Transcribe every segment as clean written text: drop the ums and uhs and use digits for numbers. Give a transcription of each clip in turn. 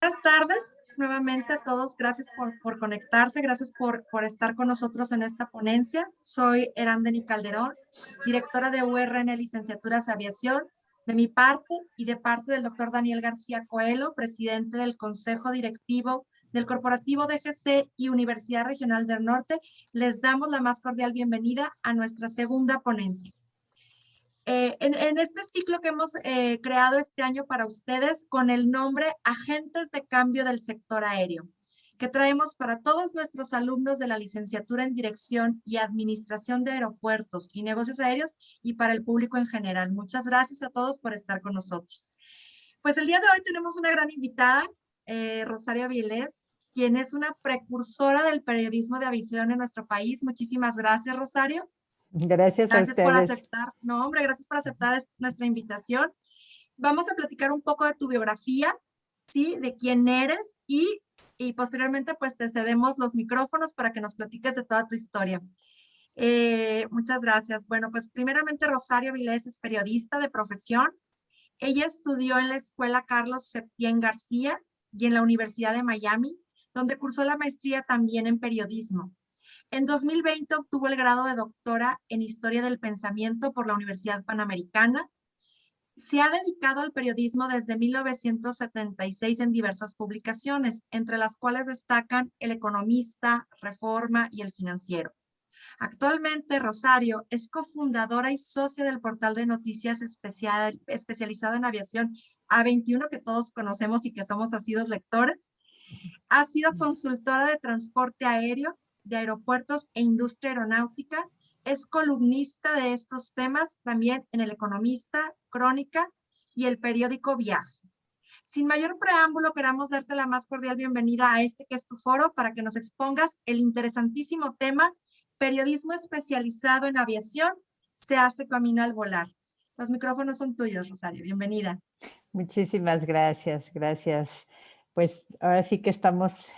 Buenas tardes nuevamente a todos. Gracias por conectarse, gracias por estar con nosotros en esta ponencia. Soy Erandeni Calderón, directora de URN Licenciaturas Aviación. De mi parte y de parte del doctor Daniel García Coelho, presidente del Consejo Directivo del Corporativo DGC y Universidad Regional del Norte, les damos la más cordial bienvenida a nuestra segunda ponencia. En este ciclo que hemos creado este año para ustedes con el nombre Agentes de Cambio del Sector Aéreo, que traemos para todos nuestros alumnos de la licenciatura en Dirección y Administración de Aeropuertos y Negocios Aéreos y para el público en general. Muchas gracias a todos por estar con nosotros. Pues el día de hoy tenemos una gran invitada, Rosario Avilés, quien es una precursora del periodismo de aviación en nuestro país. Muchísimas gracias, Rosario. Gracias a Gracias por ustedes. aceptar, no hombre, gracias por aceptar nuestra invitación. Vamos a platicar un poco de tu biografía, ¿sí? De quién eres y posteriormente pues te cedemos los micrófonos para que nos platiques de toda tu historia. Muchas gracias. Bueno, pues primeramente Rosario Avilés es periodista de profesión. Ella estudió en la Escuela Carlos Septién García y en la Universidad de Miami, donde cursó la maestría también en periodismo. En 2020 obtuvo el grado de doctora en Historia del Pensamiento por la Universidad Panamericana. Se ha dedicado al periodismo desde 1976 en diversas publicaciones, entre las cuales destacan El Economista, Reforma y El Financiero. Actualmente, Rosario es cofundadora y socia del portal de noticias especializado en aviación A21, que todos conocemos y que somos asiduos lectores. Ha sido consultora de transporte aéreo, de aeropuertos e industria aeronáutica. Es columnista de estos temas también en El Economista, Crónica y el periódico Viaje. Sin mayor preámbulo, queramos darte la más cordial bienvenida a este que es tu foro para que nos expongas el interesantísimo tema Periodismo especializado en aviación se hace camino al volar. Los micrófonos son tuyos, Rosario. Bienvenida. Muchísimas gracias, gracias. Pues ahora sí que estamos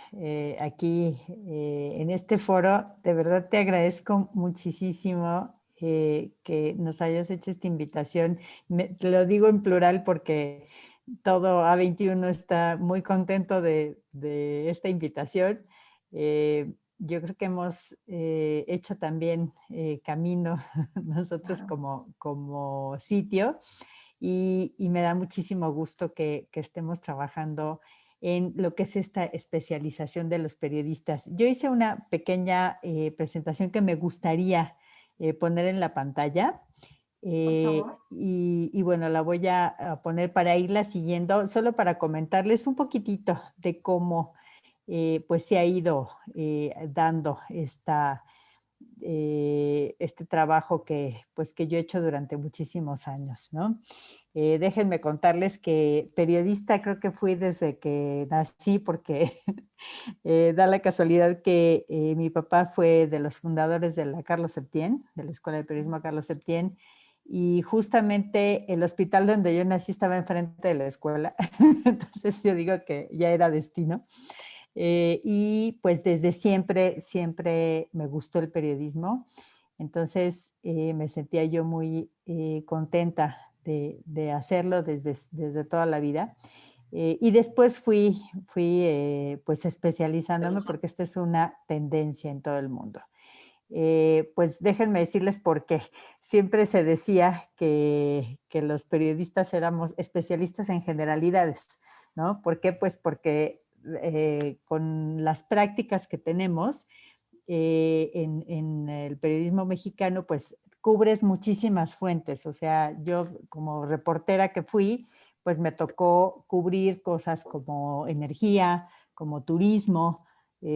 aquí en este foro. De verdad te agradezco muchísimo que nos hayas hecho esta invitación. Te lo digo en plural porque todo A21 está muy contento de esta invitación. Yo creo que hemos hecho también camino nosotros Claro. como sitio. Y me da muchísimo gusto que estemos trabajando en lo que es esta especialización de los periodistas. Yo hice una pequeña presentación que me gustaría poner en la pantalla. Por favor. Y bueno, la voy a poner para irla siguiendo, solo para comentarles un poquitito de cómo pues se ha ido dando este trabajo pues, que yo he hecho durante muchísimos años, ¿no? Déjenme contarles que periodista creo que fui desde que nací, porque da la casualidad que mi papá fue de los fundadores de la Carlos Septién, de la Escuela de Periodismo Carlos Septién, y justamente el hospital donde yo nací estaba enfrente de la escuela, entonces yo digo que ya era destino. Y pues desde siempre, siempre me gustó el periodismo. Entonces me sentía yo muy contenta de hacerlo desde toda la vida. Y después fui pues especializándome porque esta es una tendencia en todo el mundo. Pues déjenme decirles por qué. Siempre se decía que los periodistas éramos especialistas en generalidades, ¿no? ¿Por qué? Pues porque con las prácticas que tenemos en el periodismo mexicano, pues cubres muchísimas fuentes. O sea, yo como reportera que fui, pues me tocó cubrir cosas como energía, como turismo,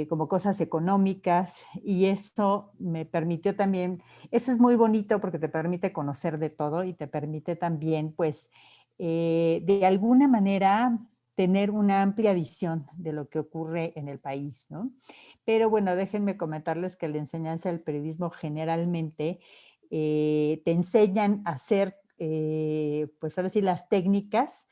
como cosas económicas, y esto me permitió también, eso es muy bonito porque te permite conocer de todo y te permite también, pues, de alguna manera tener una amplia visión de lo que ocurre en el país, ¿no? Pero bueno, déjenme comentarles que la enseñanza del periodismo generalmente te enseñan a hacer, pues ahora sí, las técnicas,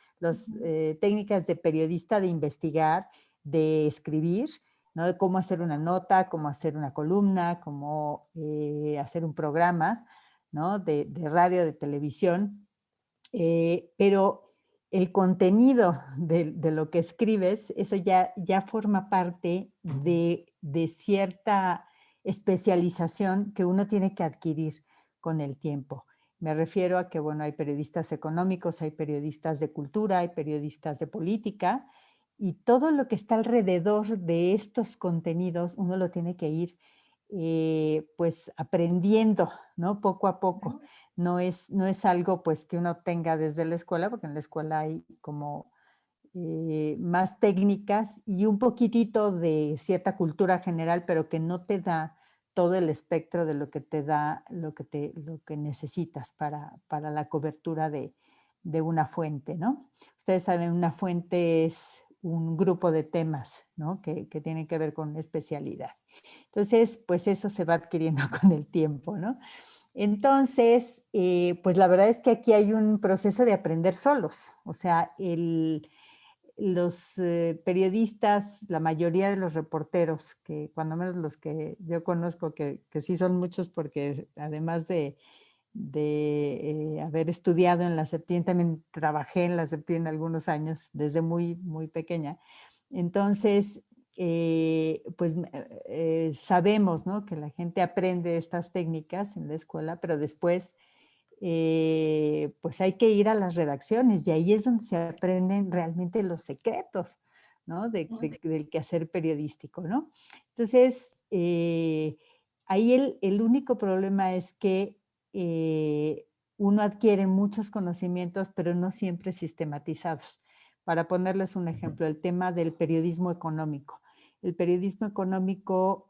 técnicas de periodista, de investigar, de escribir, ¿no? De cómo hacer una nota, cómo hacer una columna, cómo hacer un programa, ¿no? De radio, de televisión. Pero el contenido de lo que escribes, eso ya forma parte de cierta especialización que uno tiene que adquirir con el tiempo. Me refiero a que, bueno, hay periodistas económicos, hay periodistas de cultura, hay periodistas de política, y todo lo que está alrededor de estos contenidos uno lo tiene que ir, pues, aprendiendo, ¿no? Poco a poco. Ujú. No es algo, pues, que uno tenga desde la escuela, porque en la escuela hay como, más técnicas y un poquitito de cierta cultura general, pero que no te da todo el espectro de lo que te da, lo que necesitas para la cobertura de una fuente, ¿no? Ustedes saben, una fuente es un grupo de temas, ¿no? Que tienen que ver con una especialidad. Entonces, pues eso se va adquiriendo con el tiempo, ¿no? Entonces, pues la verdad es que aquí hay un proceso de aprender solos. O sea, los periodistas, la mayoría de los reporteros, que cuando menos los que yo conozco, que sí son muchos, porque además de haber estudiado en la Septien, también trabajé en la Septien algunos años, desde muy, muy pequeña. Entonces, pues sabemos, ¿no? Que la gente aprende estas técnicas en la escuela, pero después pues hay que ir a las redacciones y ahí es donde se aprenden realmente los secretos, ¿no? Del quehacer periodístico, ¿no? Entonces, ahí el único problema es que uno adquiere muchos conocimientos, pero no siempre sistematizados. Para ponerles un ejemplo, el tema del periodismo económico. El periodismo económico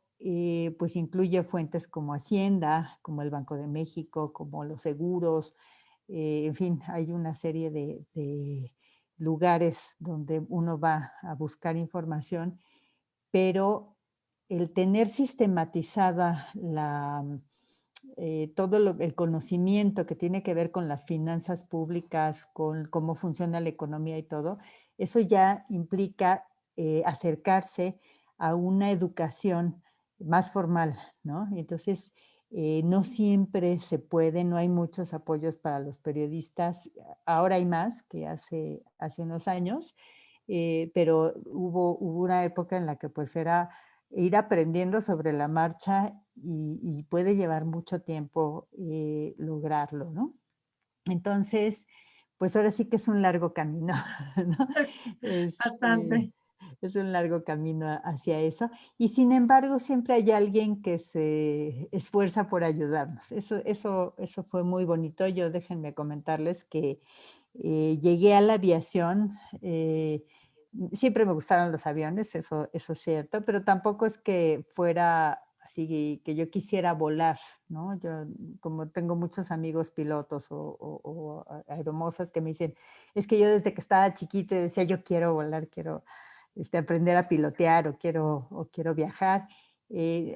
pues incluye fuentes como Hacienda, como el Banco de México, como los seguros, en fin, hay una serie de lugares donde uno va a buscar información, pero el tener sistematizada todo el conocimiento que tiene que ver con las finanzas públicas, con cómo funciona la economía y todo, eso ya implica acercarse a una educación más formal, ¿no? Entonces, no siempre se puede, no hay muchos apoyos para los periodistas. Ahora hay más que hace unos años, pero hubo una época en la que pues era ir aprendiendo sobre la marcha y puede llevar mucho tiempo lograrlo, ¿no? Entonces, pues ahora sí que es un largo camino, ¿no? Este, Bastante. es un largo camino hacia eso. Y sin embargo, siempre hay alguien que se esfuerza por ayudarnos. Eso fue muy bonito. Yo déjenme comentarles que llegué a la aviación. Siempre me gustaron los aviones, eso es cierto, pero tampoco es que fuera así que yo quisiera volar, ¿no? Yo, como tengo muchos amigos pilotos o aeromosas que me dicen, es que yo desde que estaba chiquita decía, yo quiero volar, quiero aprender a pilotear o quiero viajar.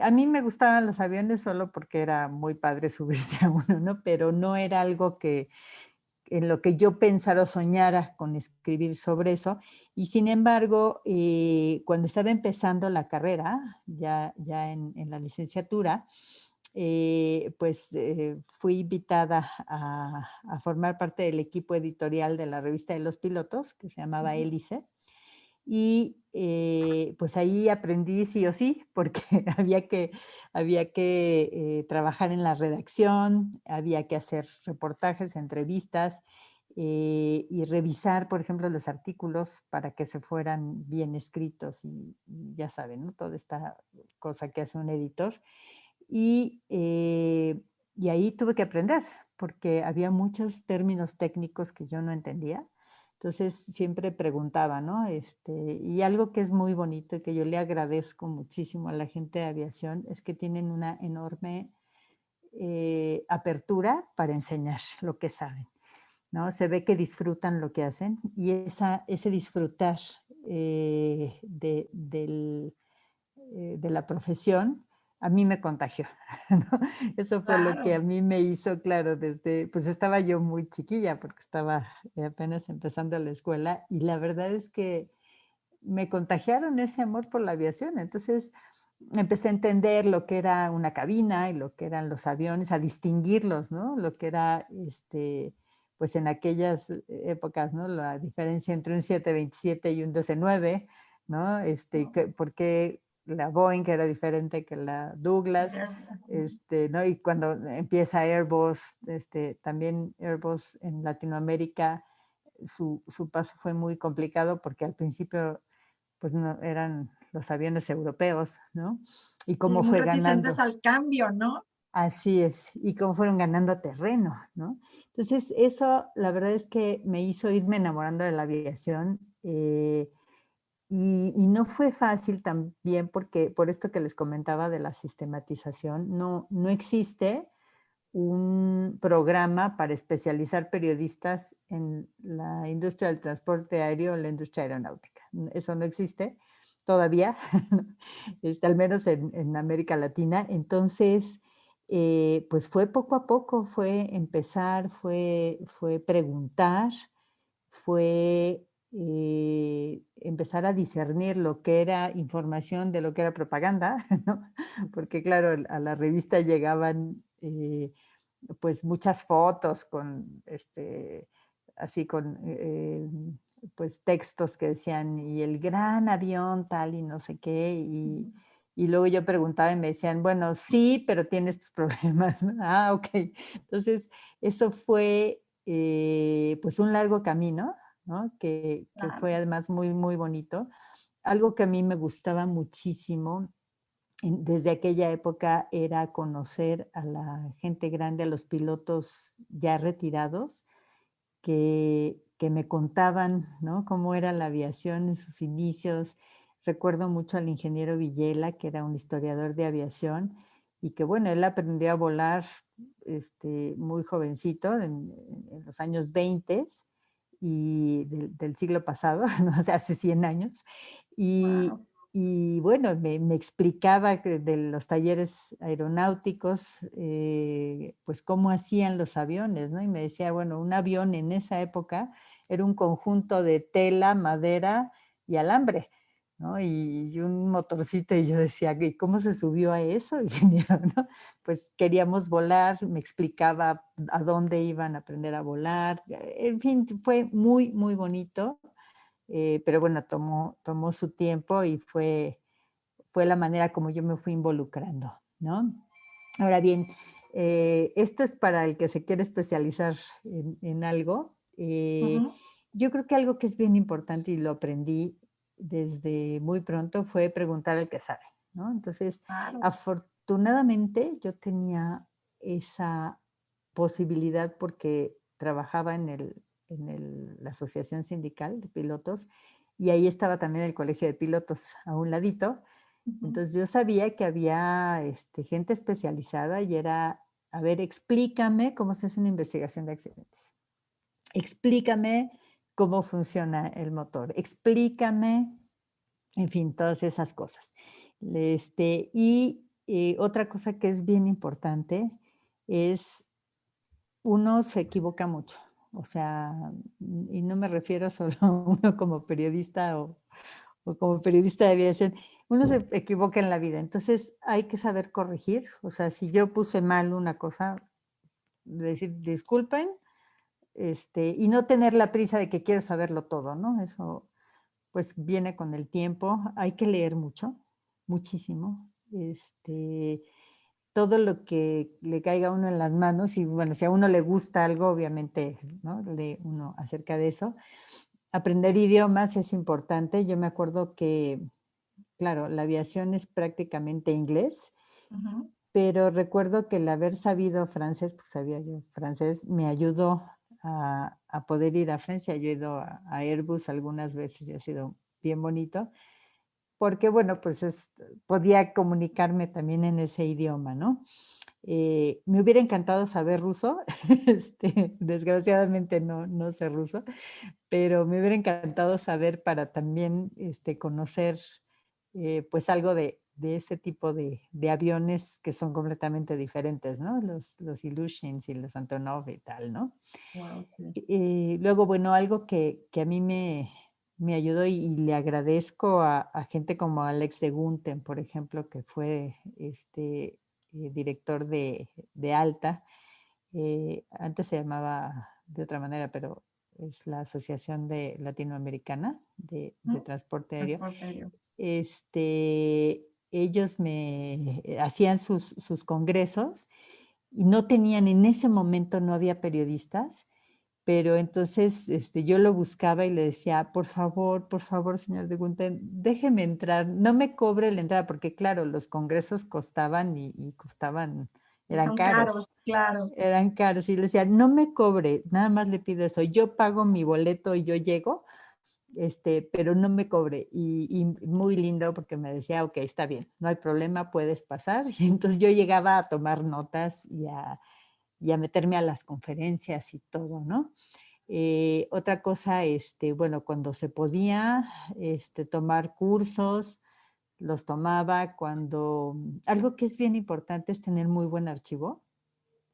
A mí me gustaban los aviones solo porque era muy padre subirse a uno, ¿no? Pero no era algo que en lo que yo pensara o soñara con escribir sobre eso. Y sin embargo, cuando estaba empezando la carrera, ya en la licenciatura, pues fui invitada a formar parte del equipo editorial de la revista de los pilotos, que se llamaba Ujú. Hélice. Y pues ahí aprendí sí o sí, porque había que trabajar en la redacción, había que hacer reportajes, entrevistas y revisar, por ejemplo, los artículos para que se fueran bien escritos y ya saben, ¿no? Toda esta cosa que hace un editor. Y, y ahí tuve que aprender, porque había muchos términos técnicos que yo no entendía. Entonces, siempre preguntaba, ¿no? Y algo que es muy bonito y que yo le agradezco muchísimo a la gente de aviación es que tienen una enorme apertura para enseñar lo que saben, ¿no? Se ve que disfrutan lo que hacen y ese disfrutar de la profesión, a mí me contagió, ¿no? Eso fue lo que Claro. a mí me hizo, claro, pues estaba yo muy chiquilla porque estaba apenas empezando la escuela y la verdad es que me contagiaron ese amor por la aviación. Entonces empecé a entender lo que era una cabina y lo que eran los aviones, a distinguirlos, ¿no? Lo que era, pues en aquellas épocas, ¿no? La diferencia entre un 727 y un 12-9, ¿no? ¿Por qué la Boeing era diferente que la Douglas? ¿No? Y cuando empieza Airbus, también Airbus en Latinoamérica, su paso fue muy complicado porque al principio pues no eran los aviones europeos, ¿no? Y Sí, cómo muy fue reticentes ganando. al cambio, ¿no? Así es, y cómo fueron ganando terreno, ¿no? Entonces, eso la verdad es que me hizo irme enamorando de la aviación, y no fue fácil también porque por esto que les comentaba de la sistematización, no existe un programa para especializar periodistas en la industria del transporte aéreo, en la industria aeronáutica. Eso no existe todavía, al menos en América Latina. Entonces, pues fue poco a poco, fue empezar, fue preguntar, fue empezar a discernir lo que era información de lo que era propaganda, ¿no? Porque claro, a la revista llegaban pues muchas fotos con así con pues textos que decían y el gran avión tal y no sé qué y luego yo preguntaba y me decían, bueno, sí, pero tiene estos problemas, ¿no? Ah, ok. Entonces, eso fue pues un largo camino, ¿no? Que Claro. fue además muy, muy bonito. Algo que a mí me gustaba muchísimo desde aquella época era conocer a la gente grande, a los pilotos ya retirados, que me contaban, ¿no? Cómo era la aviación en sus inicios. Recuerdo mucho al ingeniero Villela, que era un historiador de aviación, y que, bueno, él aprendió a volar muy jovencito, en los años 20 y del siglo pasado, ¿no? O sea, hace 100 años. Y, Wow. y bueno, me explicaba de los talleres aeronáuticos, pues cómo hacían los aviones, ¿no? Y me decía, bueno, un avión en esa época era un conjunto de tela, madera y alambre, ¿no? Y un motorcito, y yo decía, ¿y cómo se subió a eso, ingeniero, no? Pues queríamos volar, me explicaba a dónde iban a aprender a volar, en fin, fue muy, muy bonito, pero bueno, tomó su tiempo y fue la manera como yo me fui involucrando, ¿no? Ahora bien, esto es para el que se quiere especializar en algo. Ujú. Yo creo que algo que es bien importante y lo aprendí desde muy pronto fue preguntar al que sabe, ¿no? Entonces, Claro. afortunadamente yo tenía esa posibilidad porque trabajaba la Asociación Sindical de Pilotos y ahí estaba también el Colegio de Pilotos a un ladito. Ujú. Entonces yo sabía que había gente especializada y era, a ver, explícame cómo se hace una investigación de accidentes. Explícame cómo funciona el motor. Explícame, en fin, todas esas cosas. Otra cosa que es bien importante es uno se equivoca mucho. O sea, y no me refiero solo a uno como periodista o como periodista de aviación, uno se equivoca en la vida, entonces hay que saber corregir, o sea, si yo puse mal una cosa, decir disculpen, y no tener la prisa de que quiero saberlo todo, ¿no? Eso pues viene con el tiempo, hay que leer mucho, muchísimo, todo lo que le caiga a uno en las manos y bueno, si a uno le gusta algo, obviamente, ¿no? Lee uno acerca de eso. Aprender idiomas es importante. Yo me acuerdo que, claro, la aviación es prácticamente inglés, Ujú. pero recuerdo que el haber sabido francés, pues sabía yo francés, me ayudó a poder ir a Francia. Yo he ido a Airbus algunas veces y ha sido bien bonito, porque bueno, pues podía comunicarme también en ese idioma, ¿no? Me hubiera encantado saber ruso, desgraciadamente no sé ruso, pero me hubiera encantado saber para también, conocer, pues, algo de ese tipo de aviones que son completamente diferentes, ¿no? Los Ilyushin y los Antonov y tal, ¿no? Wow, sí. Luego, bueno, algo que a mí me ayudó y le agradezco a gente como Alex de Gunten, por ejemplo, que fue, director de ALTA, antes se llamaba de otra manera, pero es la Asociación Latinoamericana de Ujú. Transporte Aéreo. Transporte aéreo. Ellos me hacían sus congresos y no tenían, en ese momento no había periodistas, pero entonces yo lo buscaba y le decía, por favor, señor de Gunther, déjeme entrar, no me cobre la entrada, porque claro, los congresos costaban y costaban, Y eran son caros. caros, claro. Eran caros. Y le decía, no me cobre, nada más le pido eso. Yo pago mi boleto y yo llego, pero no me cobre. Y muy lindo porque me decía, ok, está bien, no hay problema, puedes pasar. Y entonces yo llegaba a tomar notas y a meterme a las conferencias y todo, ¿no? Otra cosa, bueno, cuando se podía, tomar cursos, los tomaba cuando, algo que es bien importante es tener muy buen archivo.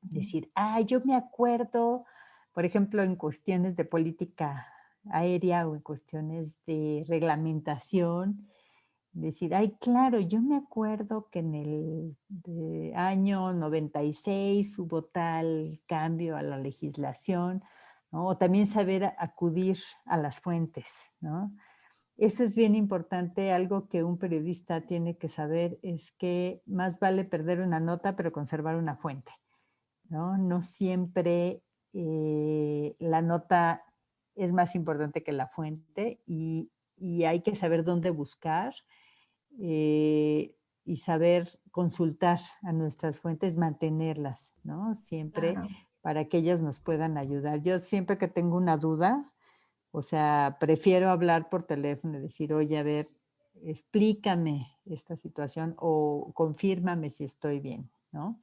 Decir, yo me acuerdo, por ejemplo, en cuestiones de política aérea o en cuestiones de reglamentación, decir, ay, claro, yo me acuerdo que en el año 96 hubo tal cambio a la legislación, ¿no? O también saber acudir a las fuentes, ¿no? Eso es bien importante, algo que un periodista tiene que saber es que más vale perder una nota, pero conservar una fuente. ¿No? No siempre la nota es más importante que la fuente y hay que saber dónde buscar y saber consultar a nuestras fuentes, mantenerlas, ¿no? Siempre Claro. para que ellas nos puedan ayudar. Yo siempre que tengo una duda, o sea, prefiero hablar por teléfono y decir, oye, a ver, explícame esta situación o confírmame si estoy bien, ¿no?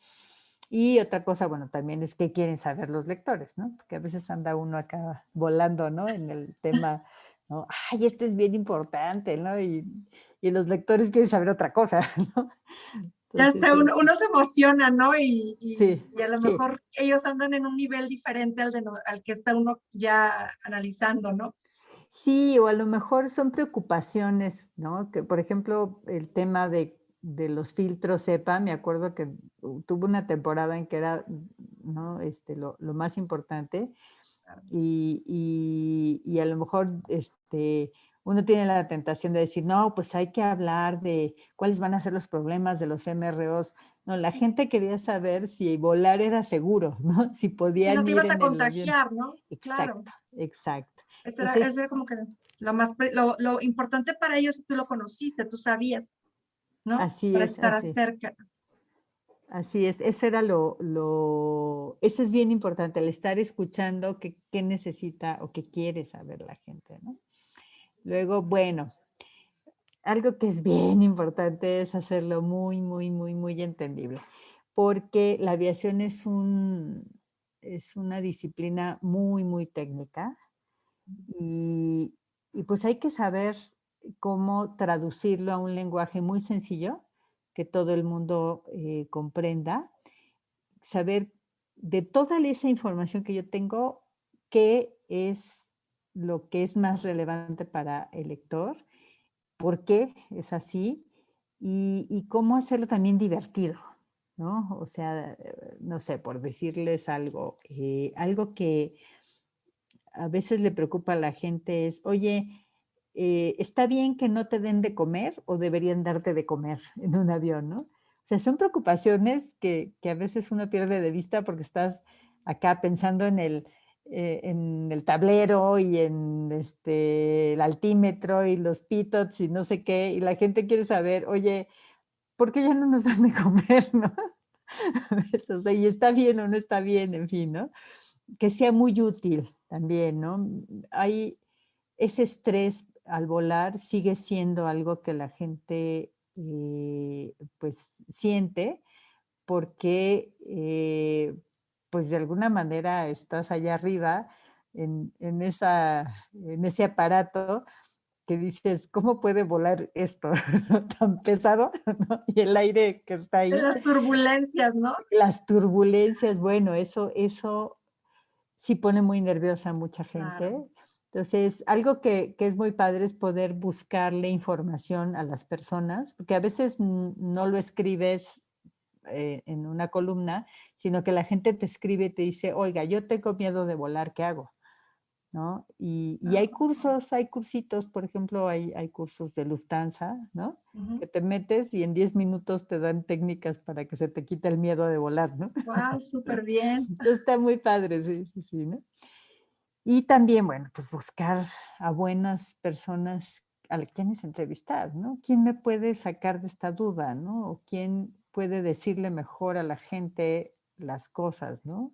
Y otra cosa, bueno, también es qué quieren saber los lectores, ¿no? Porque a veces anda uno acá volando, ¿no? En el tema, ¿no? Ay, esto es bien importante, ¿no? Y los lectores quieren saber otra cosa, ¿no? Ya Entonces, sé, uno se emociona, ¿no? sí, Y a lo sí. mejor ellos andan en un nivel diferente al que está uno ya analizando, ¿no? Sí, o a lo mejor son preocupaciones, ¿no? Que, por ejemplo, el tema de los filtros CEPA, me acuerdo que tuvo una temporada en que era, ¿no? Lo más importante y a lo mejor, uno tiene la tentación de decir, no, pues hay que hablar de cuáles van a ser los problemas de los MROs. No, la gente quería saber si volar era seguro, ¿no? Si Si no podían te ir ibas a en el avión. contagiar, ¿no? Claro. Exacto, exacto. Eso Entonces, era como que lo importante para ellos, tú lo conociste, tú sabías, ¿no? así Para es, estar así. cerca. Así es, ese era eso es bien importante, el estar escuchando qué necesita o qué quiere saber la gente, ¿no? Luego, bueno, algo que es bien importante es hacerlo muy, muy, muy, muy entendible, porque la aviación es una disciplina muy, muy técnica y, y pues hay que saber cómo traducirlo a un lenguaje muy sencillo que todo el mundo comprenda, saber de toda esa información que yo tengo, qué es lo que es más relevante para el lector, por qué es así y cómo hacerlo también divertido, ¿no? O sea, no sé, por decirles algo, algo que a veces le preocupa a la gente es, oye, ¿está bien que no te den de comer o deberían darte de comer en un avión, ¿no? O sea, son preocupaciones que a veces uno pierde de vista porque estás acá pensando en el tablero y en el altímetro y los pitots y no sé qué, y la gente quiere saber, oye, ¿por qué ya no nos dan de comer, no? A veces, o sea, y está bien o no está bien, en fin, ¿no? Que sea muy útil también, ¿no? Hay ese estrés al volar sigue siendo algo que la gente, pues, siente porque, pues, de alguna manera estás allá arriba en ese aparato que dices: "¿Cómo puede volar esto tan pesado?", ¿no? Y el aire que está En ahí, las turbulencias, ¿no? las turbulencias, bueno, eso sí pone muy nerviosa a mucha Claro. gente. Entonces, algo que es muy padre es poder buscarle información a las personas, porque a veces no lo escribes en una columna, sino que la gente te escribe y te dice, oiga, yo tengo miedo de volar, ¿qué hago? ¿No? Y hay cursos, hay cursitos, por ejemplo, hay cursos de Lufthansa, ¿no? Que te metes y en 10 minutos te dan técnicas para que se te quite el miedo de volar, ¿no? Wow, súper bien. Entonces está muy padre, sí, sí, sí, ¿no? Y también, bueno, pues buscar a buenas personas a quienes entrevistar, ¿no? ¿Quién me puede sacar de esta duda, ¿no? O quién puede decirle mejor a la gente las cosas, ¿no?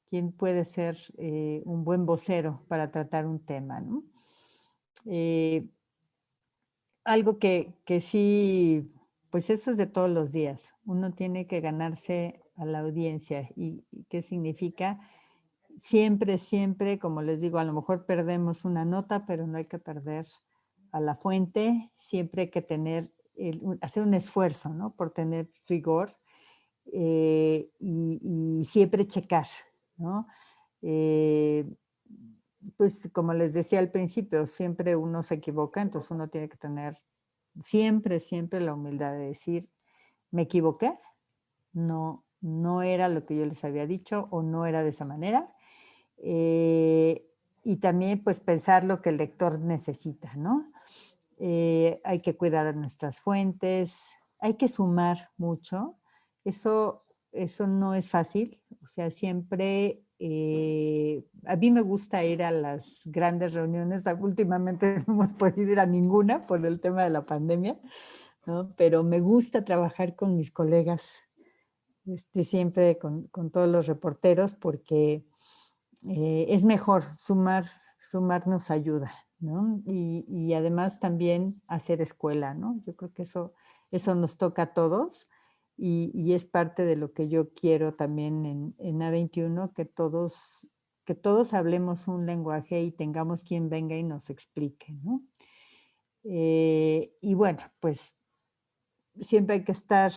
¿Quién puede ser un buen vocero para tratar un tema, ¿no? Eh, Algo que sí, pues eso es de todos los días. Uno tiene que ganarse a la audiencia. ¿Y qué significa? Siempre, siempre, como les digo, a lo mejor perdemos una nota, pero no hay que perder a la fuente. Siempre hay que tener, hacer un esfuerzo, ¿no? Por tener rigor y siempre checar, ¿no? Eh, pues como les decía al principio, siempre uno se equivoca, entonces uno tiene que tener siempre, siempre la humildad de decir, me equivoqué, no era lo que yo les había dicho o no era de esa manera. Eh, y también pues pensar lo que el lector necesita, ¿no? Hay que cuidar nuestras fuentes, hay que sumar mucho. Eso, eso no es fácil. O sea, siempre, a mí me gusta ir a las grandes reuniones. Últimamente no hemos podido ir a ninguna por el tema de la pandemia, ¿no? Pero me gusta trabajar con mis colegas, siempre con todos los reporteros, porque es mejor sumar nos ayuda, ¿no? Y además también hacer escuela, ¿no? Yo creo que eso nos toca a todos y es parte de lo que yo quiero también en A21, que todos hablemos un lenguaje y tengamos quien venga y nos explique, ¿no? Y bueno, pues siempre hay que estar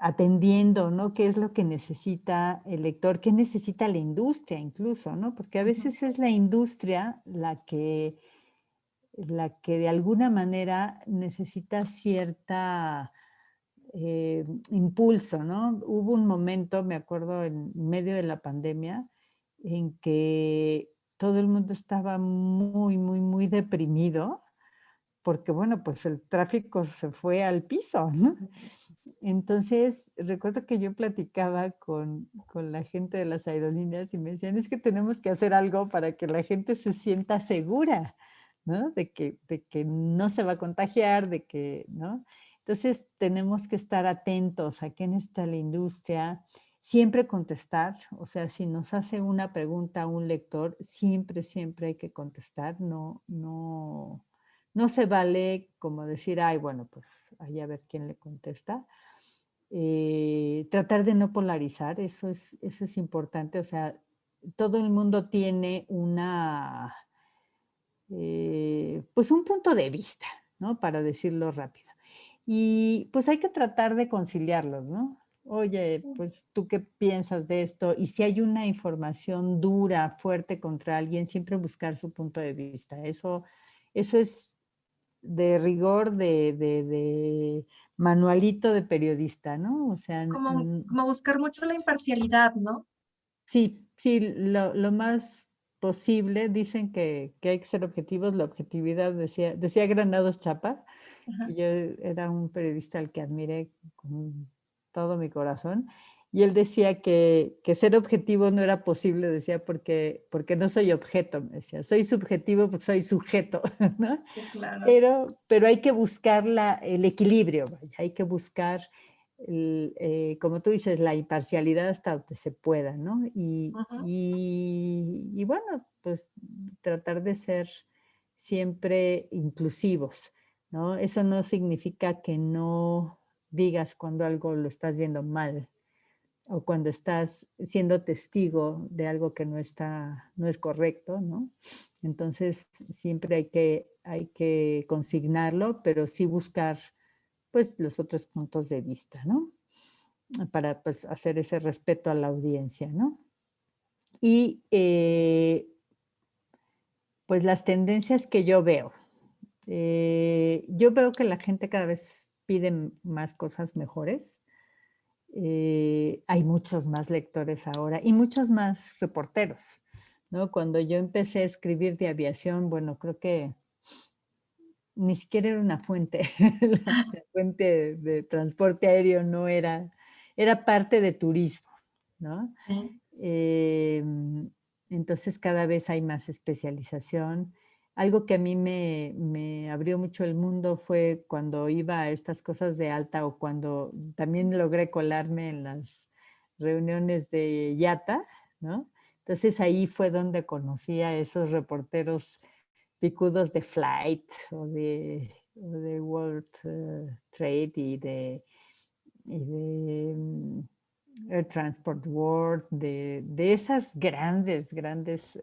atendiendo, ¿no? ¿Qué es lo que necesita el lector? ¿Qué necesita la industria incluso, ¿no? Porque a Ujú. veces es la industria la que de alguna manera necesita cierta impulso, ¿no? Hubo un momento, me acuerdo, en medio de la pandemia, en que todo el mundo estaba muy, muy, muy deprimido porque, bueno, pues el tráfico se fue al piso, ¿no? Entonces, recuerdo que yo platicaba con la gente de las aerolíneas y me decían, es que tenemos que hacer algo para que la gente se sienta segura, ¿no? De que no se va a contagiar, de que, ¿no? Entonces, tenemos que estar atentos a qué necesita la industria, siempre contestar, o sea, si nos hace una pregunta un lector, siempre, siempre hay que contestar, no se vale como decir, ay, bueno, pues ahí a ver quién le contesta. Tratar de no polarizar, eso es importante. O sea, todo el mundo tiene pues un punto de vista, ¿no? Para decirlo rápido. Y pues hay que tratar de conciliarlos, ¿no? Oye, pues tú qué piensas de esto, y si hay una información dura, fuerte contra alguien, siempre buscar su punto de vista. Eso es de rigor de manualito de periodista, ¿no? O sea, Como buscar mucho la imparcialidad, ¿no? sí, sí, lo más posible, dicen que hay que ser objetivos, la objetividad, decía Granados Chapa, Ajá. que yo era un periodista al que admiré con todo mi corazón, y él decía que ser objetivo no era posible, decía, porque no soy objeto, me decía, soy subjetivo porque soy sujeto, ¿no? Sí, claro. Pero hay que buscar el equilibrio, vaya, hay que buscar, como tú dices, la imparcialidad hasta donde se pueda, ¿no? Ujú. Y bueno, pues tratar de ser siempre inclusivos, ¿no? Eso no significa que no digas cuando algo lo estás viendo mal o cuando estás siendo testigo de algo que no es correcto, ¿no? Entonces, siempre hay que consignarlo, pero sí buscar, pues, los otros puntos de vista, ¿no? Para, pues, hacer ese respeto a la audiencia, ¿no? Y, pues, las tendencias que yo veo que la gente cada vez piden más cosas mejores. Hay muchos más lectores ahora y muchos más reporteros, ¿no? Cuando yo empecé a escribir de aviación, bueno, creo que ni siquiera era una fuente. La fuente de transporte aéreo no era, era parte de turismo, ¿no? Sí. Em, entonces cada vez hay más especialización. Algo que a mí me abrió mucho el mundo fue cuando iba a estas cosas de alta o cuando también logré colarme en las reuniones de IATA, ¿no? Entonces ahí fue donde conocí a esos reporteros picudos de Flight o de World Trade y de Air Transport World, de esas grandes, grandes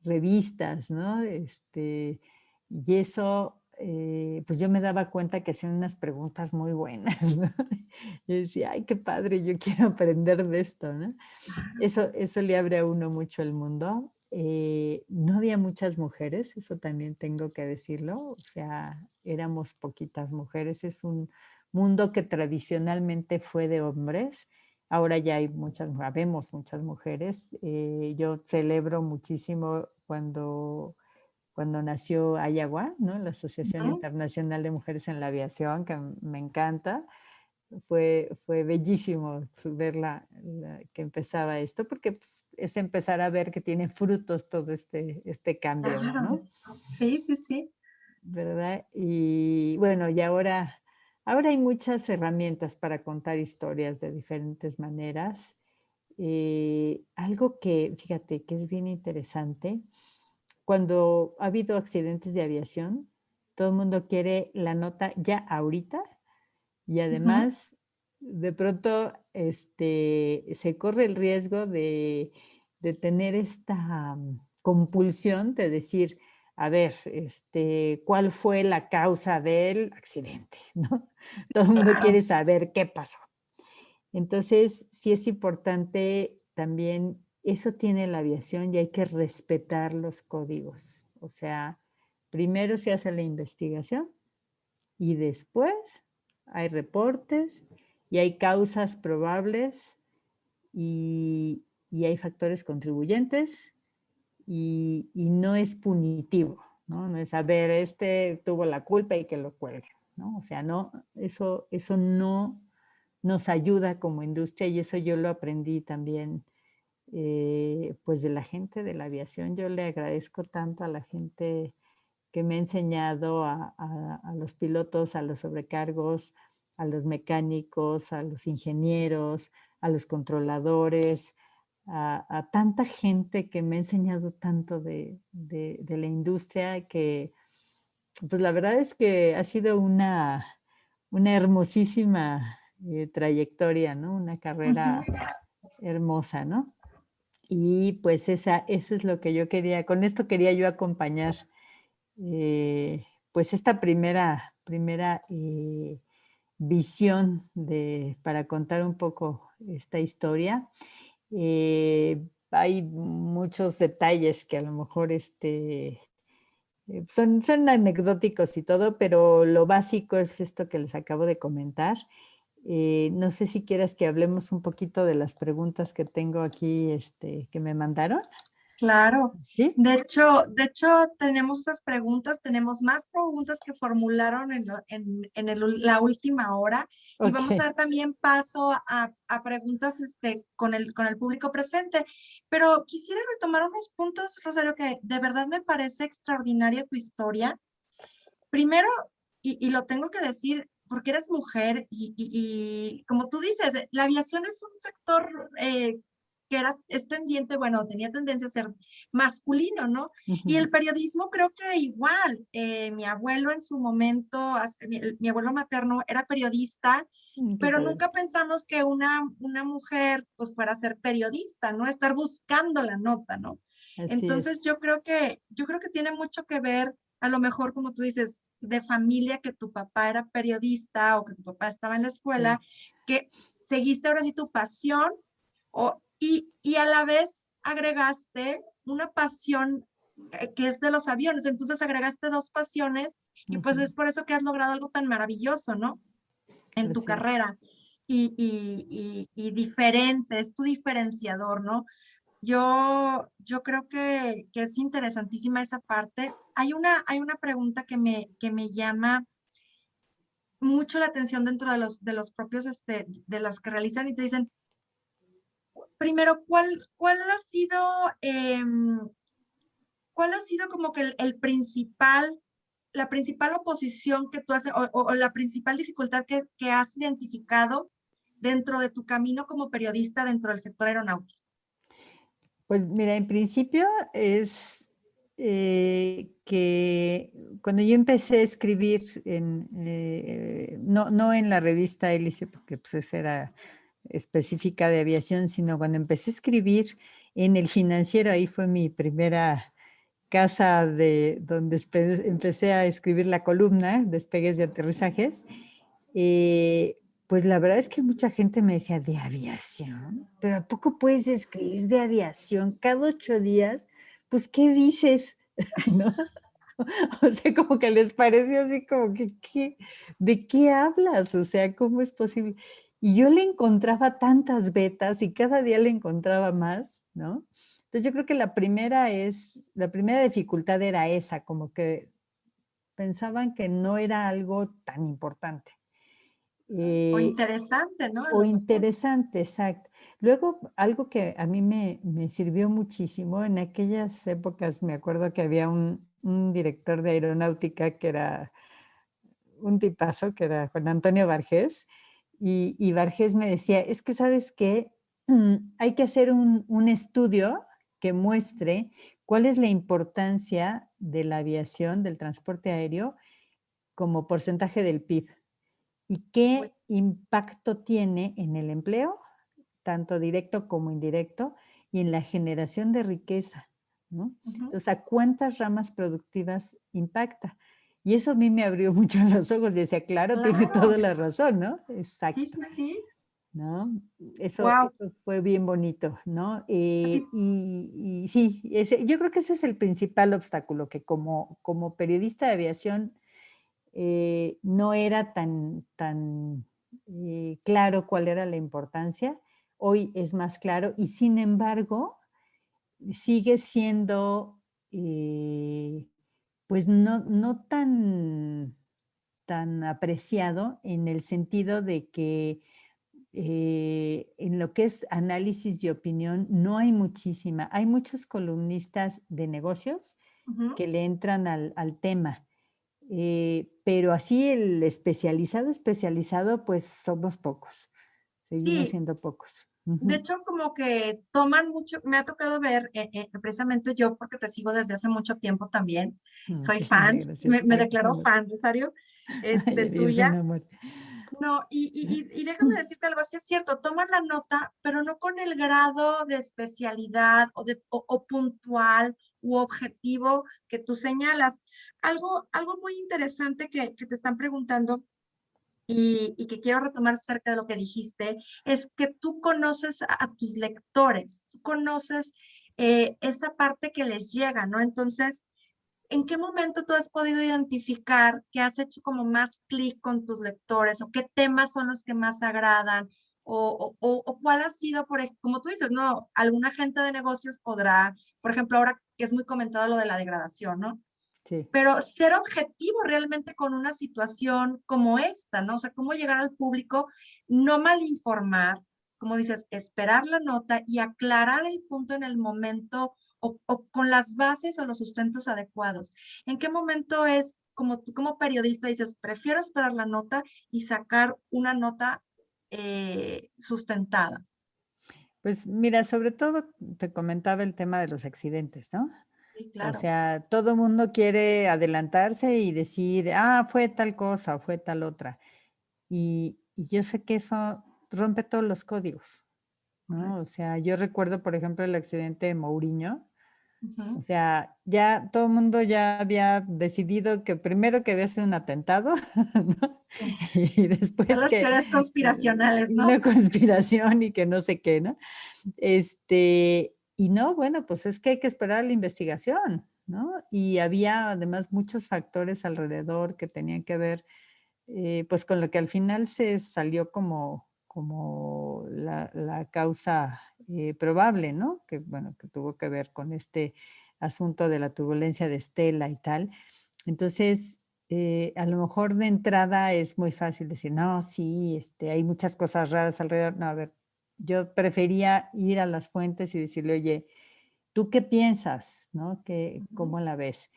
revistas, ¿no? Y eso, pues yo me daba cuenta que hacían unas preguntas muy buenas, ¿no? Yo decía, ay, qué padre, yo quiero aprender de esto, ¿no? Eso le abre a uno mucho el mundo. No había muchas mujeres, eso también tengo que decirlo, o sea, éramos poquitas mujeres. Es un mundo que tradicionalmente fue de hombres. Ahora ya hay muchas, habemos muchas mujeres. Yo celebro muchísimo cuando nació AIAGUA, ¿no? La Asociación Ujú. Internacional de Mujeres en la Aviación, que me encanta. Fue bellísimo ver que empezaba esto, porque pues, es empezar a ver que tiene frutos todo este cambio, Claro. ¿no? Sí, sí, sí. ¿Verdad? Y bueno, y ahora hay muchas herramientas para contar historias de diferentes maneras. Algo que, fíjate, que es bien interesante, cuando ha habido accidentes de aviación, todo el mundo quiere la nota ya ahorita y Ujú. además, de pronto, se corre el riesgo de tener esta compulsión de decir, a ver, ¿cuál fue la causa del accidente? ¿No? Todo el mundo Claro. quiere saber qué pasó. Entonces, sí es importante también, eso tiene la aviación y hay que respetar los códigos. O sea, primero se hace la investigación y después hay reportes y hay causas probables y hay factores contribuyentes y no es punitivo, ¿no? No es, a ver, este tuvo la culpa y que lo cuelguen, ¿no? O sea, no, eso no nos ayuda como industria y eso yo lo aprendí también, pues de la gente de la aviación. Yo le agradezco tanto a la gente que me ha enseñado a los pilotos, a los sobrecargos, a los mecánicos, a los ingenieros, a los controladores, a tanta gente que me ha enseñado tanto de la industria que, pues, la verdad es que ha sido una hermosísima, trayectoria, ¿no? Una carrera Ujú. hermosa, ¿no? Y, pues, eso es lo que yo quería con esto quería yo acompañar pues esta primera visión para contar un poco esta historia. Hay muchos detalles que a lo mejor son anecdóticos y todo, pero lo básico es esto que les acabo de comentar. No sé si quieras que hablemos un poquito de las preguntas que tengo aquí, que me mandaron. Claro. ¿Sí? De hecho, tenemos esas preguntas, tenemos más preguntas que formularon la última hora y vamos a Ok. dar también paso a preguntas con el público presente. Pero quisiera retomar unos puntos, Rosario, que de verdad me parece extraordinaria tu historia. Primero, y lo tengo que decir porque eres mujer y como tú dices, la aviación es un sector es tendiente, bueno, tenía tendencia a ser masculino, ¿no? Y Ujú. el periodismo creo que igual. Mi abuelo en su momento, mi abuelo materno era periodista, Qué pero padre. nunca pensamos que una mujer pues fuera a ser periodista, ¿no? Estar buscando la nota, ¿no? Así es. Entonces yo creo que tiene mucho que ver, a lo mejor como tú dices, de familia, que tu papá era periodista o que tu papá estaba en la Sí. escuela, que seguiste ahora sí tu pasión y a la vez agregaste una pasión que es de los aviones. Entonces agregaste dos pasiones y pues Ujú. es por eso que has logrado algo tan maravilloso, ¿no? En tu Así es. carrera y diferente, es tu diferenciador, ¿no? Yo creo que es interesantísima esa parte. Hay una pregunta que me llama mucho la atención dentro de los propios, de las que realizan y te dicen, primero, cuál ha sido, cuál ha sido como que el principal, la principal oposición que tú haces o la principal dificultad que has identificado dentro de tu camino como periodista dentro del sector aeronáutico? Pues mira, en principio es que cuando yo empecé a escribir no en la revista Hélice, porque pues esa era específica de aviación, sino cuando empecé a escribir en El Financiero, ahí fue mi primera casa de donde empecé a escribir la columna, despegues y aterrizajes. Pues la verdad es que mucha gente me decía, ¿de aviación? ¿Pero a poco puedes escribir de aviación cada 8 días? Pues, ¿qué dices? ¿No? O sea, como que les pareció así como que, ¿de qué hablas? O sea, ¿cómo es posible? Y yo le encontraba tantas vetas y cada día le encontraba más, ¿no? Entonces yo creo que la primera dificultad era esa, como que pensaban que no era algo tan importante. O Eh, interesante, ¿no? A o lo mejor. interesante, exacto. Luego, algo que a mí me sirvió muchísimo, en aquellas épocas me acuerdo que había un director de aeronáutica que era un tipazo, que era Juan Antonio Bargés, y Bargés me decía: "Es que, ¿sabes qué? Hay que hacer un estudio que muestre cuál es la importancia de la aviación, del transporte aéreo, como porcentaje del PIB, y Uy, qué impacto tiene en el empleo, tanto directo como indirecto, y en la generación de riqueza, ¿no? ujú. O sea, ¿cuántas ramas productivas impacta? Y eso a mí me abrió mucho los ojos, y decía: "Claro, tiene toda Claro. la razón", ¿no? Sí, Exacto, sí, sí. ¿no? Wow. Eso fue bien bonito, ¿no? A ti, Y sí, yo creo que ese es el principal obstáculo, que como periodista de aviación, no era tan claro cuál era la importancia. Hoy es más claro y, sin embargo, sigue siendo, pues, no tan apreciado en el sentido de que, en lo que es análisis y opinión no hay muchísima. Hay muchos columnistas de negocios ujú. que le entran al tema. Pero así el especializado, pues somos pocos, seguimos Sí, siendo pocos. de Ujú. hecho, como que toman mucho, me ha tocado ver, precisamente yo, porque te sigo desde hace mucho tiempo también, soy Qué linda, fan, gracias. me Ay, qué declaro hermosa. fan, Rosario, Ay, eres un tuya. amor. No, y déjame decirte algo, sí es cierto, toman la nota, pero no con el grado de especialidad o puntual u objetivo que tú señalas. Algo muy interesante que te están preguntando y que quiero retomar acerca de lo que dijiste, es que tú conoces a tus lectores, tú conoces esa parte que les llega, ¿no? Entonces, ¿en qué momento tú has podido identificar que has hecho como más clic con tus lectores o qué temas son los que más agradan? O cuál ha sido, como tú dices, ¿no? Alguna gente de negocios podrá, por ejemplo, ahora que es muy comentado lo de la degradación, ¿no? Sí. Pero ser objetivo realmente con una situación como esta, ¿no? O sea, cómo llegar al público, no malinformar, como dices, esperar la nota y aclarar el punto en el momento o con las bases o los sustentos adecuados. ¿En qué momento es, como tú como periodista dices, prefiero esperar la nota y sacar una nota sustentada? Pues mira, sobre todo te comentaba el tema de los accidentes, ¿no? Sí, O claro. sea, todo mundo quiere adelantarse y decir: "Ah, fue tal cosa, o fue tal otra". Y yo sé que eso rompe todos los códigos, ¿no? O Correcto. sea, yo recuerdo, por ejemplo, el accidente de Mourinho. O Ujú. sea, ya todo el mundo ya había decidido que primero que había sido un atentado, ¿no? Sí. Y Ya después las que teorías conspiracionales, ¿no? una conspiración y que no sé qué, ¿no? Y no, bueno, pues es que hay que esperar la investigación, ¿no? Y había además muchos factores alrededor que tenían que ver, pues con lo que al final se salió como la causa probable, ¿no? Que bueno, que tuvo que ver con este asunto de la turbulencia de Stella y tal. Entonces, a lo mejor de entrada es muy fácil decir, no, sí, hay muchas cosas raras alrededor. No, a ver, yo prefería ir a las fuentes y decirle, oye, ¿tú qué piensas? ¿No? Ujú. ¿Cómo la ves?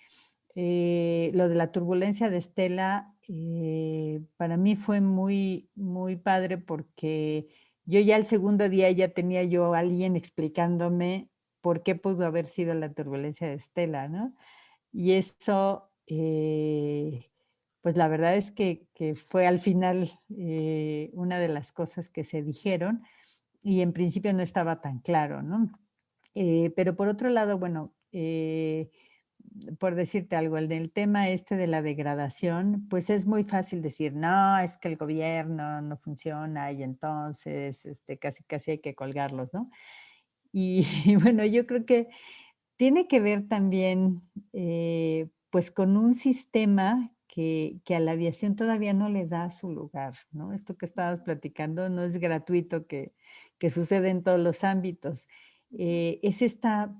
Lo de la turbulencia de Estela, para mí fue muy, muy padre porque yo ya el segundo día ya tenía yo a alguien explicándome por qué pudo haber sido la turbulencia de Estela, ¿no? Y eso, pues la verdad es que fue al final una de las cosas que se dijeron y en principio no estaba tan claro, ¿no? Pero por otro lado, bueno, por decirte algo, el del tema este de la degradación, pues es muy fácil decir, no, es que el gobierno no funciona y entonces casi casi hay que colgarlos, ¿no? Y, y bueno, yo creo que tiene que ver también, pues, con un sistema que a la aviación todavía no le da su lugar, ¿no? Esto que estabas platicando no es gratuito, que sucede en todos los ámbitos. Es esta,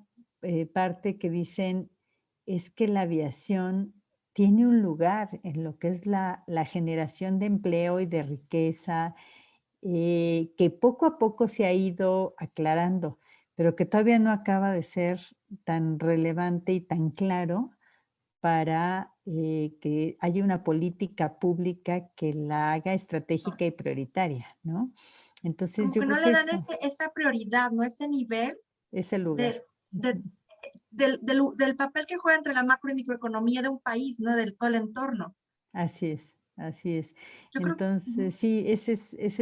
parte que dicen, es que la aviación tiene un lugar en lo que es la generación de empleo y de riqueza, que poco a poco se ha ido aclarando, pero que todavía no acaba de ser tan relevante y tan claro para, que haya una política pública que la haga estratégica y prioritaria, ¿no? Entonces, Como yo que no creo le que dan esa prioridad, ¿no? Ese nivel es el lugar. de, de- Ujú. del papel que juega entre la macro y microeconomía de un país, ¿no? Del todo el entorno. Así es, así es. Yo creo, Entonces, ujú, sí, ese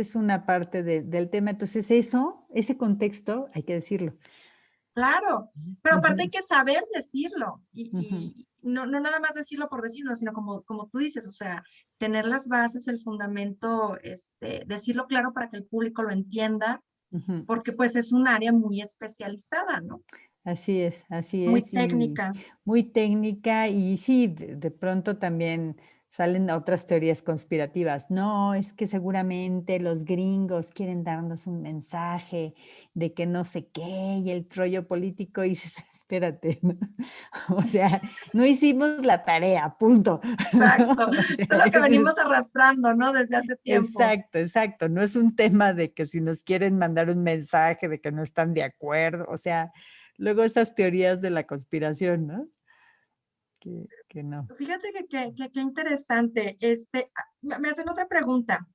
es una parte del tema. Entonces, eso, ese contexto, hay que decirlo. claro, pero aparte hay Ujú, que saber decirlo ujú, y no nada más decirlo por decirlo, sino como tú dices, o sea, tener las bases, el fundamento, decirlo claro para que el público lo entienda, ujú. porque pues es un área muy especializada, ¿no? Así Muy es, y técnica. muy técnica, y sí, de pronto también salen otras teorías conspirativas. No, es que seguramente los gringos quieren darnos un mensaje de que no sé qué, y el rollo político, y dices: "Espérate", ¿no? O sea, no hicimos la tarea, punto. Exacto. O sea, Es lo que ese venimos arrastrando, ¿no? Desde hace tiempo. exacto, exacto. No es un tema de que si nos quieren mandar un mensaje de que no están de acuerdo, o sea, luego esas teorías de la conspiración, ¿no? Que no. Fíjate que interesante. Me hacen otra pregunta.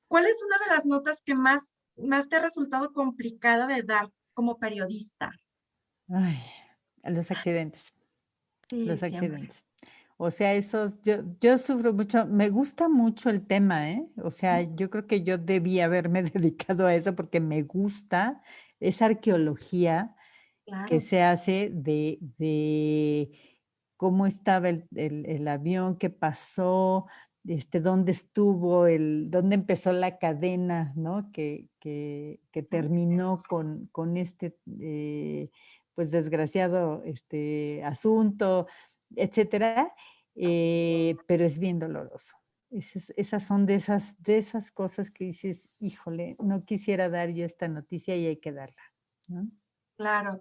¿Cuál es una de las notas que más te ha resultado complicada de dar como periodista? Ay, los accidentes, Sí, los siempre. accidentes. O sea, esos yo sufro mucho, me gusta mucho el tema, ¿eh? O sea, Ujú. yo creo que yo debí haberme dedicado a eso porque me gusta esa arqueología que Claro. se hace de cómo estaba el avión, qué pasó, dónde estuvo, dónde empezó la cadena, ¿no? Que Ujú. terminó con pues, desgraciado, asunto, etcétera, pero es bien doloroso. Esas son de esas cosas que dices: "Híjole, no quisiera dar yo esta noticia y hay que darla", ¿no? Claro.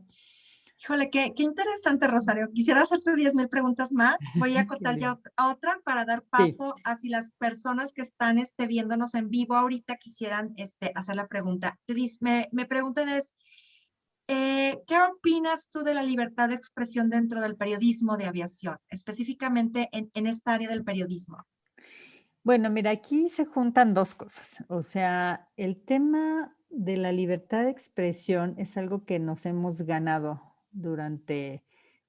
Híjole, qué interesante, Rosario. Quisiera hacerte 10,000 preguntas más. Voy a Qué acotar ya bien. otra para dar Sí. paso a si las personas que están viéndonos en vivo ahorita quisieran hacer la pregunta. Me preguntan ¿qué opinas tú de la libertad de expresión dentro del periodismo de aviación, específicamente en esta área del periodismo? Bueno, mira, aquí se juntan 2 cosas. O sea, el tema de la libertad de expresión es algo que nos hemos ganado durante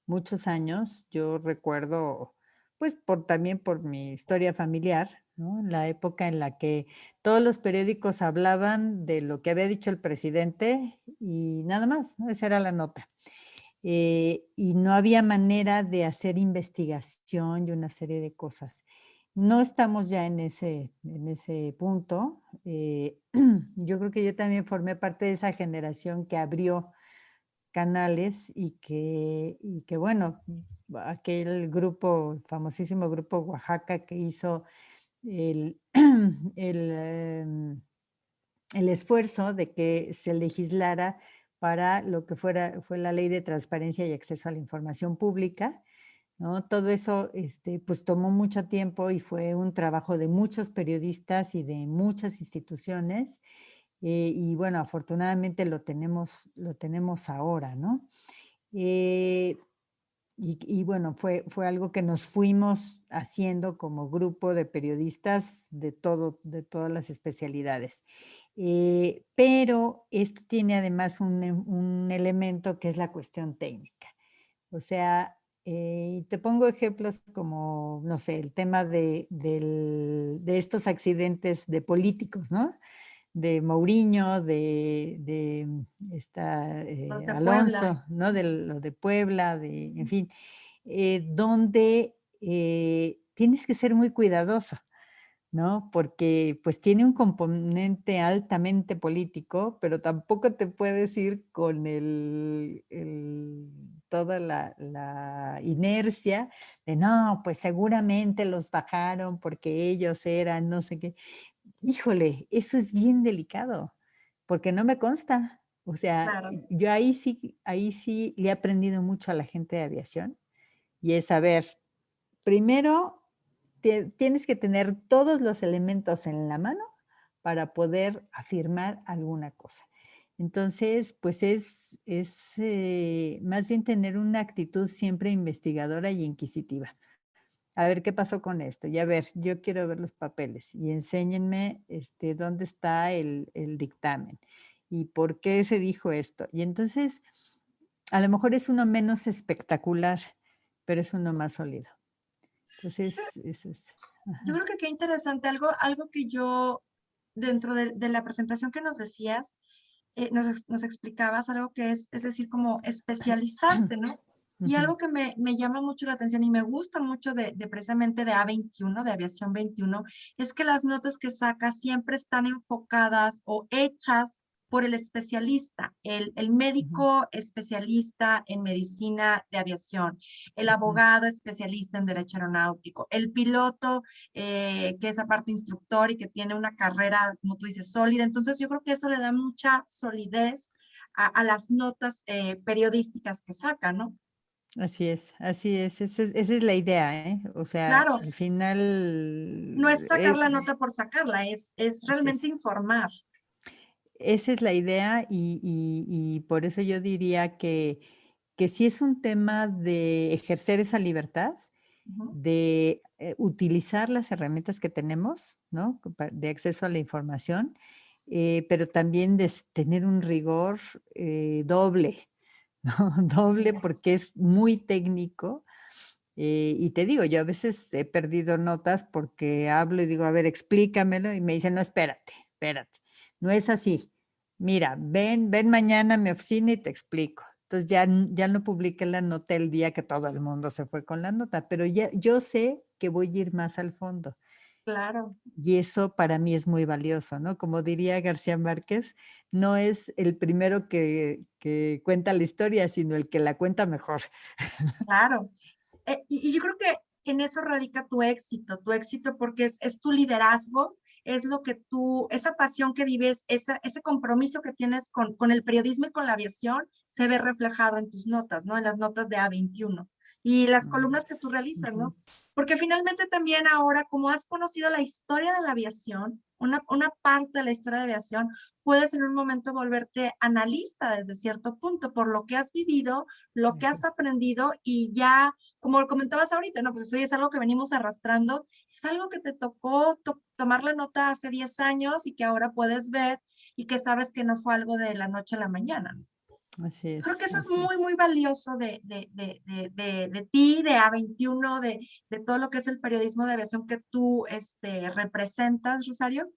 muchos años. Yo recuerdo, pues, también por mi historia familiar, ¿no? La época en la que todos los periódicos hablaban de lo que había dicho el presidente y nada más, ¿no? Esa era la nota. Y no había manera de hacer investigación y una serie de cosas. No estamos ya en ese punto. Yo creo que yo también formé parte de esa generación que abrió canales y que bueno, aquel grupo, famosísimo grupo Oaxaca que hizo el, el, el esfuerzo de que se legislara para lo que fue la Ley de Transparencia y Acceso a la Información Pública, ¿no? Todo eso, pues tomó mucho tiempo y fue un trabajo de muchos periodistas y de muchas instituciones. Y bueno, afortunadamente lo tenemos ahora, ¿no? Eh, y bueno, fue algo que nos fuimos haciendo como grupo de periodistas de todas las especialidades. Pero esto tiene además un elemento que es la cuestión técnica. O sea, te pongo ejemplos como, no sé, el tema de estos accidentes de políticos, ¿no? De Mourinho, esta, Los de Puebla. Alonso, ¿no? De lo de Puebla, en fin, donde tienes que ser muy cuidadoso, ¿no? Porque pues tiene un componente altamente político, pero tampoco te puedes ir con toda la inercia de no, pues seguramente los bajaron porque ellos eran no sé qué. Híjole, eso es bien delicado, porque no me consta. O sea, Claro, yo ahí sí le he aprendido mucho a la gente de aviación, y es, a ver, primero tienes que tener todos los elementos en la mano para poder afirmar alguna cosa. Entonces, pues más bien tener una actitud siempre investigadora y inquisitiva. A ver qué pasó con esto. Y a ver, yo quiero ver los papeles y enséñenme dónde está el dictamen y por qué se dijo esto. Y entonces, a lo mejor es uno menos espectacular, pero es uno más sólido. Entonces, eso es. yo Ajá. creo que qué interesante, algo que yo, dentro de la presentación que nos decías, nos explicabas algo que es decir, como especializarte, ¿no? Y Ujú, algo que me llama mucho la atención y me gusta mucho de precisamente de A21 de Aviación 21 es que las notas que sacas siempre están enfocadas o hechas por el especialista, el ujú, médico especialista en medicina de aviación, el ujú. abogado especialista en derecho aeronáutico, el piloto que es aparte instructor y que tiene una carrera, como tú dices, sólida. Entonces yo creo que eso le da mucha solidez a las notas periodísticas que saca, ¿no? Así es, así es. Esa es la idea, ¿eh? O sea, Claro, al final, no es sacar la nota por sacarla, es así realmente es. informar. Esa es la idea y por eso yo diría que sí es un tema de ejercer esa libertad, Ujú. de utilizar las herramientas que tenemos, ¿no? De acceso a la información, pero también de tener un rigor doble, ¿no? Doble porque es muy técnico. Y te digo, yo a veces he perdido notas porque hablo y digo, a ver, explícamelo, y me dicen, no, espérate, espérate, no es así. Mira, ven mañana a mi oficina y te explico. Entonces ya no publiqué la nota el día que todo el mundo se fue con la nota, pero ya yo sé que voy a ir más al fondo. Claro, Y eso para mí es muy valioso, ¿no? Como diría García Márquez, no es el primero que cuenta la historia, sino el que la cuenta mejor. claro. Y yo creo que en eso radica tu éxito porque es tu liderazgo, es lo que tú, esa pasión que vives, ese compromiso que tienes con el periodismo y con la aviación, se ve reflejado en tus notas, ¿no? En las notas de A21 y las columnas que tú realizas, Ujú. ¿no? Porque finalmente también ahora, como has conocido la historia de la aviación, una parte de la historia de aviación, puedes en un momento volverte analista desde cierto punto por lo que has vivido, lo que has Así. aprendido y ya como lo comentabas ahorita, no, pues eso ya es algo que venimos arrastrando, es algo que te tocó tomar la nota hace 10 años y que ahora puedes ver y que sabes que no fue algo de la noche a la mañana. Así Yo creo es, que eso es así muy, es. muy valioso de ti, de A21, de todo lo que es el periodismo de aviación que tú representas, Rosario.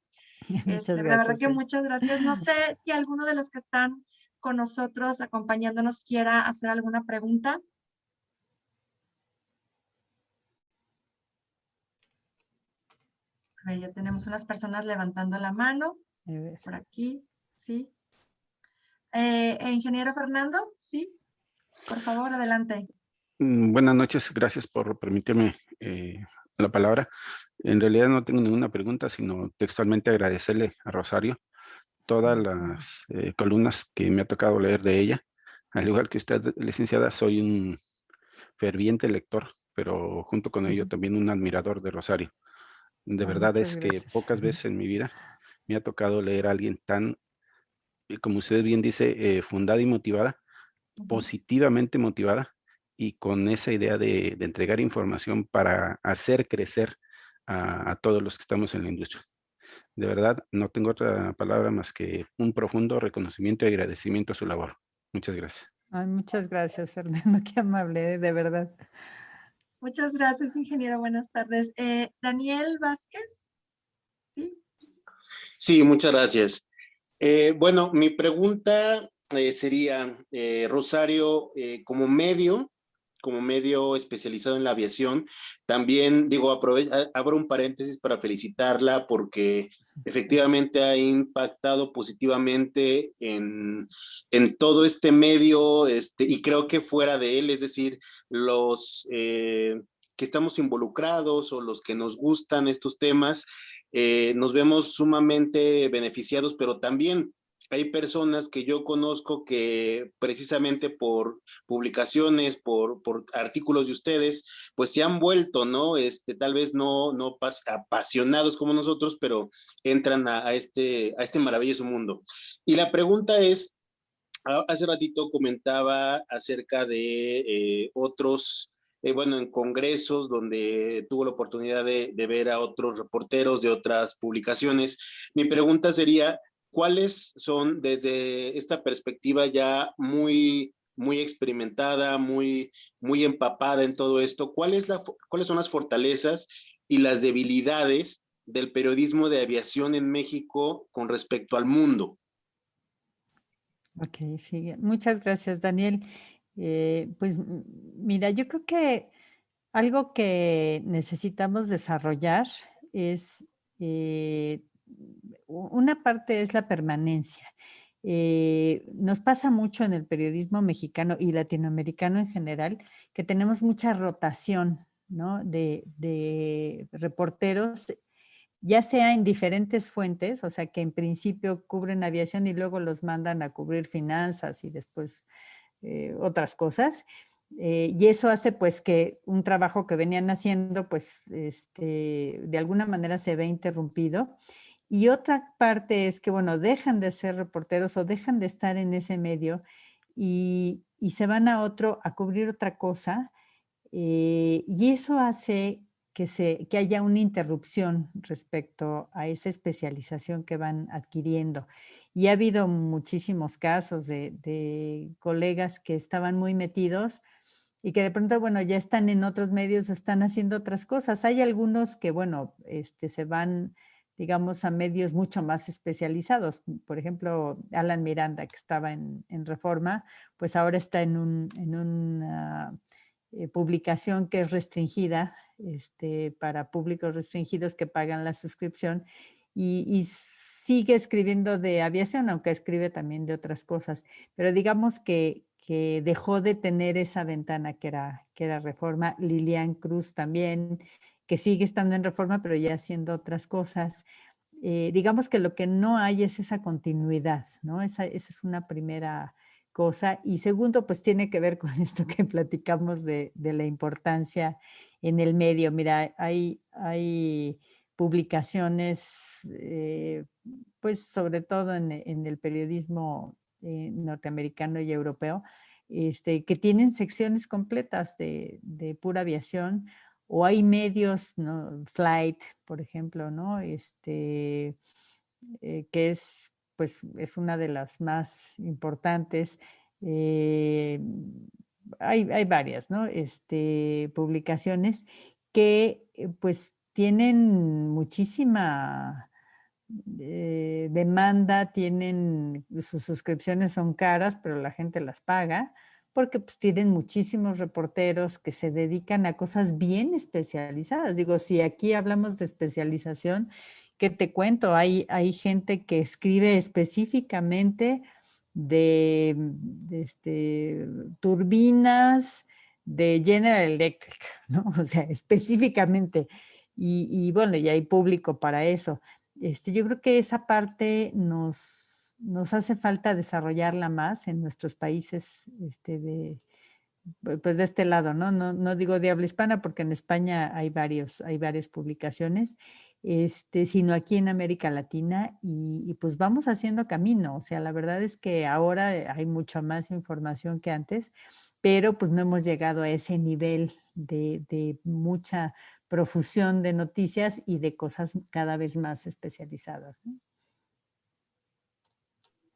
Muchas La verdad gracias, que sí. muchas gracias. No sé si alguno de los que están con nosotros acompañándonos quiera hacer alguna pregunta. A ver, ya tenemos unas personas levantando la mano A ver. por aquí, ¿sí? Ingeniero Fernando, sí, por favor, adelante. Buenas noches, gracias por permitirme la palabra. En realidad no tengo ninguna pregunta, sino textualmente agradecerle a Rosario todas las columnas que me ha tocado leer de ella. Al igual que usted, licenciada, soy un ferviente lector, pero junto con ello también un admirador de Rosario. De verdad Muchas es que gracias. pocas veces en mi vida me ha tocado leer a alguien tan, como usted bien dice, fundada y motivada, positivamente motivada y con esa idea de entregar información para hacer crecer a todos los que estamos en la industria. De verdad, no tengo otra palabra más que un profundo reconocimiento y agradecimiento a su labor. Muchas gracias. Ay, muchas gracias, Fernando, qué amable, de verdad. Muchas gracias, ingeniero. Buenas tardes. Daniel Vázquez, ¿sí? Sí, muchas gracias. Bueno, mi pregunta sería, Rosario, como medio especializado en la aviación, también digo, abro un paréntesis para felicitarla porque efectivamente ha impactado positivamente en todo este medio, y creo que fuera de él, es decir, los que estamos involucrados o los que nos gustan estos temas, nos vemos sumamente beneficiados, pero también hay personas que yo conozco que precisamente por publicaciones, por artículos de ustedes, pues se han vuelto, ¿no? Tal vez no apasionados como nosotros, pero entran a este maravilloso mundo. Y la pregunta es, hace ratito comentaba acerca de otros, bueno, en congresos donde tuvo la oportunidad de ver a otros reporteros de otras publicaciones. Mi pregunta sería, ¿cuáles son desde esta perspectiva ya muy experimentada, muy empapada en todo esto? ¿Cuáles son las fortalezas y las debilidades del periodismo de aviación en México con respecto al mundo? Ok, sí, muchas gracias, Daniel. Pues mira, yo creo que algo que necesitamos desarrollar es, una parte es la permanencia. Nos pasa mucho en el periodismo mexicano y latinoamericano en general que tenemos mucha rotación, ¿no? De reporteros, ya sea en diferentes fuentes, o sea, que en principio cubren aviación y luego los mandan a cubrir finanzas y después otras cosas. Y eso hace pues que un trabajo que venían haciendo pues de alguna manera se ve interrumpido. Y otra parte es que, bueno, dejan de ser reporteros o dejan de estar en ese medio y se van a otro a cubrir otra cosa. Y eso hace que haya una interrupción respecto a esa especialización que van adquiriendo. Y ha habido muchísimos casos de colegas que estaban muy metidos y que de pronto, bueno, ya están en otros medios, están haciendo otras cosas. Hay algunos que, bueno, se van, digamos, a medios mucho más especializados. Por ejemplo, Alan Miranda, que estaba en Reforma, pues ahora está en una publicación que es restringida, para públicos restringidos que pagan la suscripción y sigue escribiendo de aviación, aunque escribe también de otras cosas. Pero digamos que dejó de tener esa ventana que era Reforma. Lilian Cruz también, que sigue estando en Reforma, pero ya haciendo otras cosas. Digamos que lo que no hay es esa continuidad, ¿no? Esa es una primera cosa. Y segundo, pues tiene que ver con esto que platicamos de la importancia en el medio. Mira, hay publicaciones, pues sobre todo en el periodismo norteamericano y europeo, que tienen secciones completas de pura aviación, o hay medios, ¿no? Flight, por ejemplo, ¿no? Que pues, es una de las más importantes. Eh, hay varias, ¿no? Publicaciones que pues tienen muchísima demanda, sus suscripciones son caras, pero la gente las paga porque pues tienen muchísimos reporteros que se dedican a cosas bien especializadas. Digo, si aquí hablamos de especialización, ¿qué te cuento? Hay gente que escribe específicamente turbinas de General Electric, ¿no? O sea, específicamente. Y bueno, y hay público para eso. Yo creo que esa parte nos hace falta desarrollarla más en nuestros países pues de este lado, ¿no? No digo de habla hispana porque en España hay varias publicaciones, sino aquí en América Latina y pues vamos haciendo camino. O sea, la verdad es que ahora hay mucha más información que antes, pero pues no hemos llegado a ese nivel de mucha profusión de noticias y de cosas cada vez más especializadas, ¿no?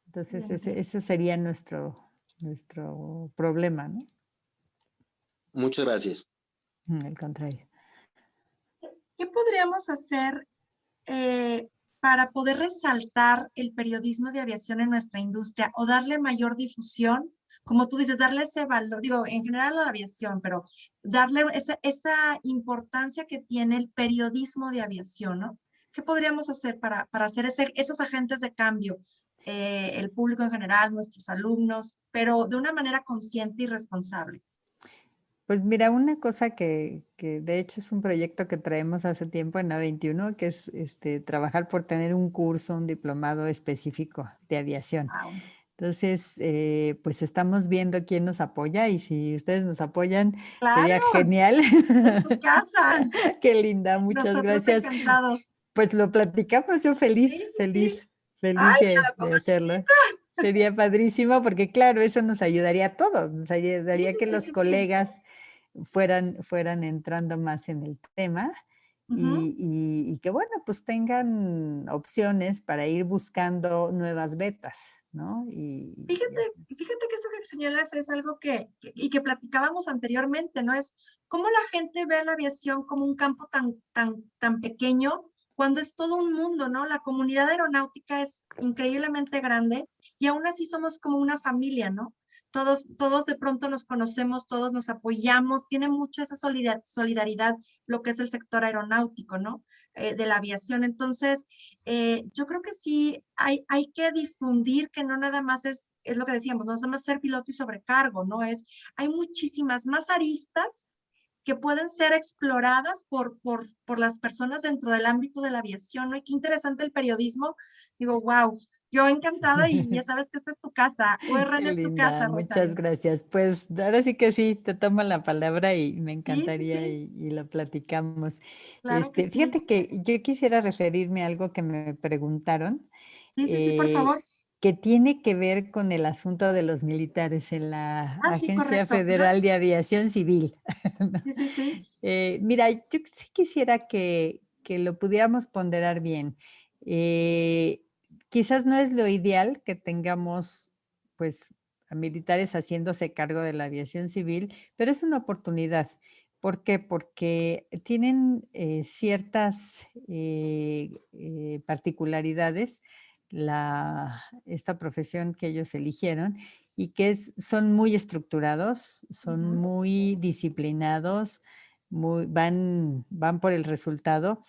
Entonces, Bien, bien. ese sería nuestro problema, ¿no? Muchas gracias. Al contrario. ¿Qué podríamos hacer para poder resaltar el periodismo de aviación en nuestra industria o darle mayor difusión? Como tú dices, darle ese valor, digo, en general a la aviación, pero darle esa importancia que tiene el periodismo de aviación, ¿no? ¿Qué podríamos hacer para hacer esos agentes de cambio? El público en general, nuestros alumnos, pero de una manera consciente y responsable. Pues mira, una cosa que de hecho es un proyecto que traemos hace tiempo en A21, que es trabajar por tener un curso, un diplomado específico de aviación. Wow. Entonces, pues estamos viendo quién nos apoya y si ustedes nos apoyan, Claro, sería genial. es tu casa. Qué linda, muchas Nosotros gracias. encantados. Pues lo platicamos, yo Sí, feliz, sí, sí. feliz Ay, de, ya me de pongo hacerlo. chiquita. Sería padrísimo porque claro, eso nos ayudaría a todos, nos Sí, ayudaría sí, que sí, los sí, sí. colegas fueran entrando más en el tema Ujú. y que bueno, pues tengan opciones para ir buscando nuevas betas, ¿no? Y Fíjate, así. fíjate que eso que señalas es algo y que platicábamos anteriormente, ¿no? Es cómo la gente ve a la aviación como un campo tan pequeño cuando es todo un mundo, ¿no? La comunidad aeronáutica es increíblemente grande y aún así somos como una familia, ¿no? Todos de pronto nos conocemos, todos nos apoyamos, tiene mucho esa solidaridad lo que es el sector aeronáutico, ¿no? De la aviación. Entonces, yo creo que sí hay que difundir que no nada más es lo que decíamos, no es nada más ser piloto y sobrecargo, ¿no? Hay muchísimas más aristas que pueden ser exploradas por las personas dentro del ámbito de la aviación, ¿no? Y qué interesante el periodismo. Digo, wow, yo encantada y ya sabes que esta es tu casa, Qué URN es tu linda, casa, muchas Rosario. gracias. Pues ahora sí que sí, te tomo la palabra y me Sí, sí, encantaría sí, y lo platicamos. claro que sí. Fíjate que yo quisiera referirme a algo que me preguntaron, Sí, sí, sí, por eh, favor. que tiene que ver con el asunto de los militares en la Ah, sí, Agencia correcto. Ajá. Federal de Aviación Civil. Sí, sí, sí. Mira, yo sí quisiera que lo pudiéramos ponderar bien. Eh, Quizás no es lo ideal que tengamos, pues, a militares haciéndose cargo de la aviación civil, pero es una oportunidad. ¿Por qué? Porque tienen ciertas particularidades esta profesión que ellos eligieron y que son muy estructurados, son Ujú. muy disciplinados, van por el resultado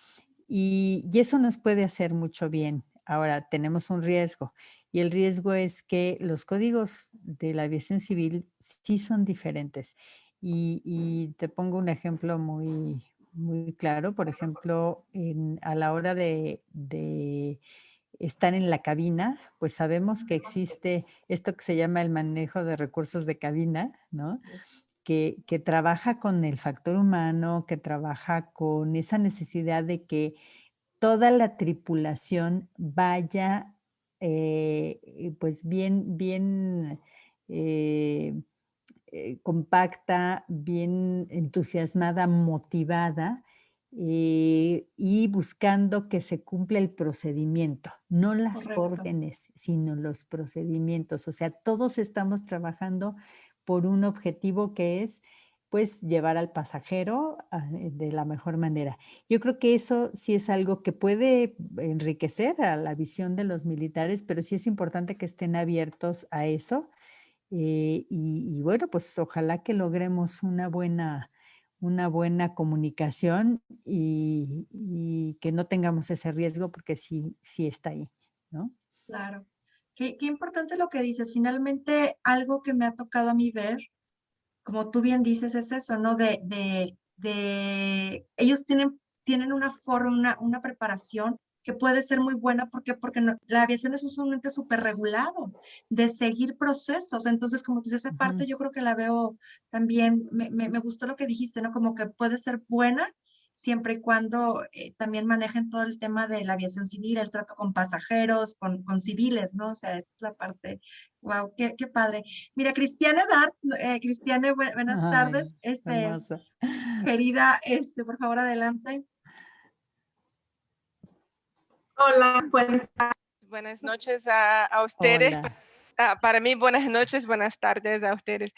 y eso nos puede hacer mucho bien. Ahora, tenemos un riesgo y el riesgo es que los códigos de la aviación civil sí son diferentes. Y te pongo un ejemplo muy claro. Por ejemplo, a la hora de estar en la cabina, pues sabemos que existe esto que se llama el manejo de recursos de cabina, ¿no? Que trabaja con el factor humano, que trabaja con esa necesidad de que toda la tripulación vaya, pues bien, eh, compacta, bien entusiasmada, motivada, y buscando que se cumpla el procedimiento, no las Correcto. órdenes, sino los procedimientos. O sea, todos estamos trabajando por un objetivo que es, pues, llevar al pasajero de la mejor manera. Yo creo que eso sí es algo que puede enriquecer a la visión de los militares, pero sí es importante que estén abiertos a eso y bueno, pues ojalá que logremos una buena comunicación y que no tengamos ese riesgo porque sí está ahí, ¿no? Claro. Qué importante lo que dices. Finalmente, algo que me ha tocado a mí ver, como tú bien dices, es eso, ¿no? Ellos tienen una forma, una preparación que puede ser muy buena. ¿Por qué? Porque la aviación es un ente súper regulado, de seguir procesos. Entonces, como dices, esa parte Ujú. yo creo que la veo también, me gustó lo que dijiste, ¿no? Como que puede ser buena siempre y cuando también manejen todo el tema de la aviación civil, el trato con pasajeros, con civiles, ¿no? O sea, esta es la parte, wow, qué padre. Mira, Cristiane Dart, Cristiane, buenas tardes. Ay, hermosa. Querida, por favor, adelante. Hola, buenas noches a ustedes. Hola. Para mí, buenas noches, buenas tardes a ustedes.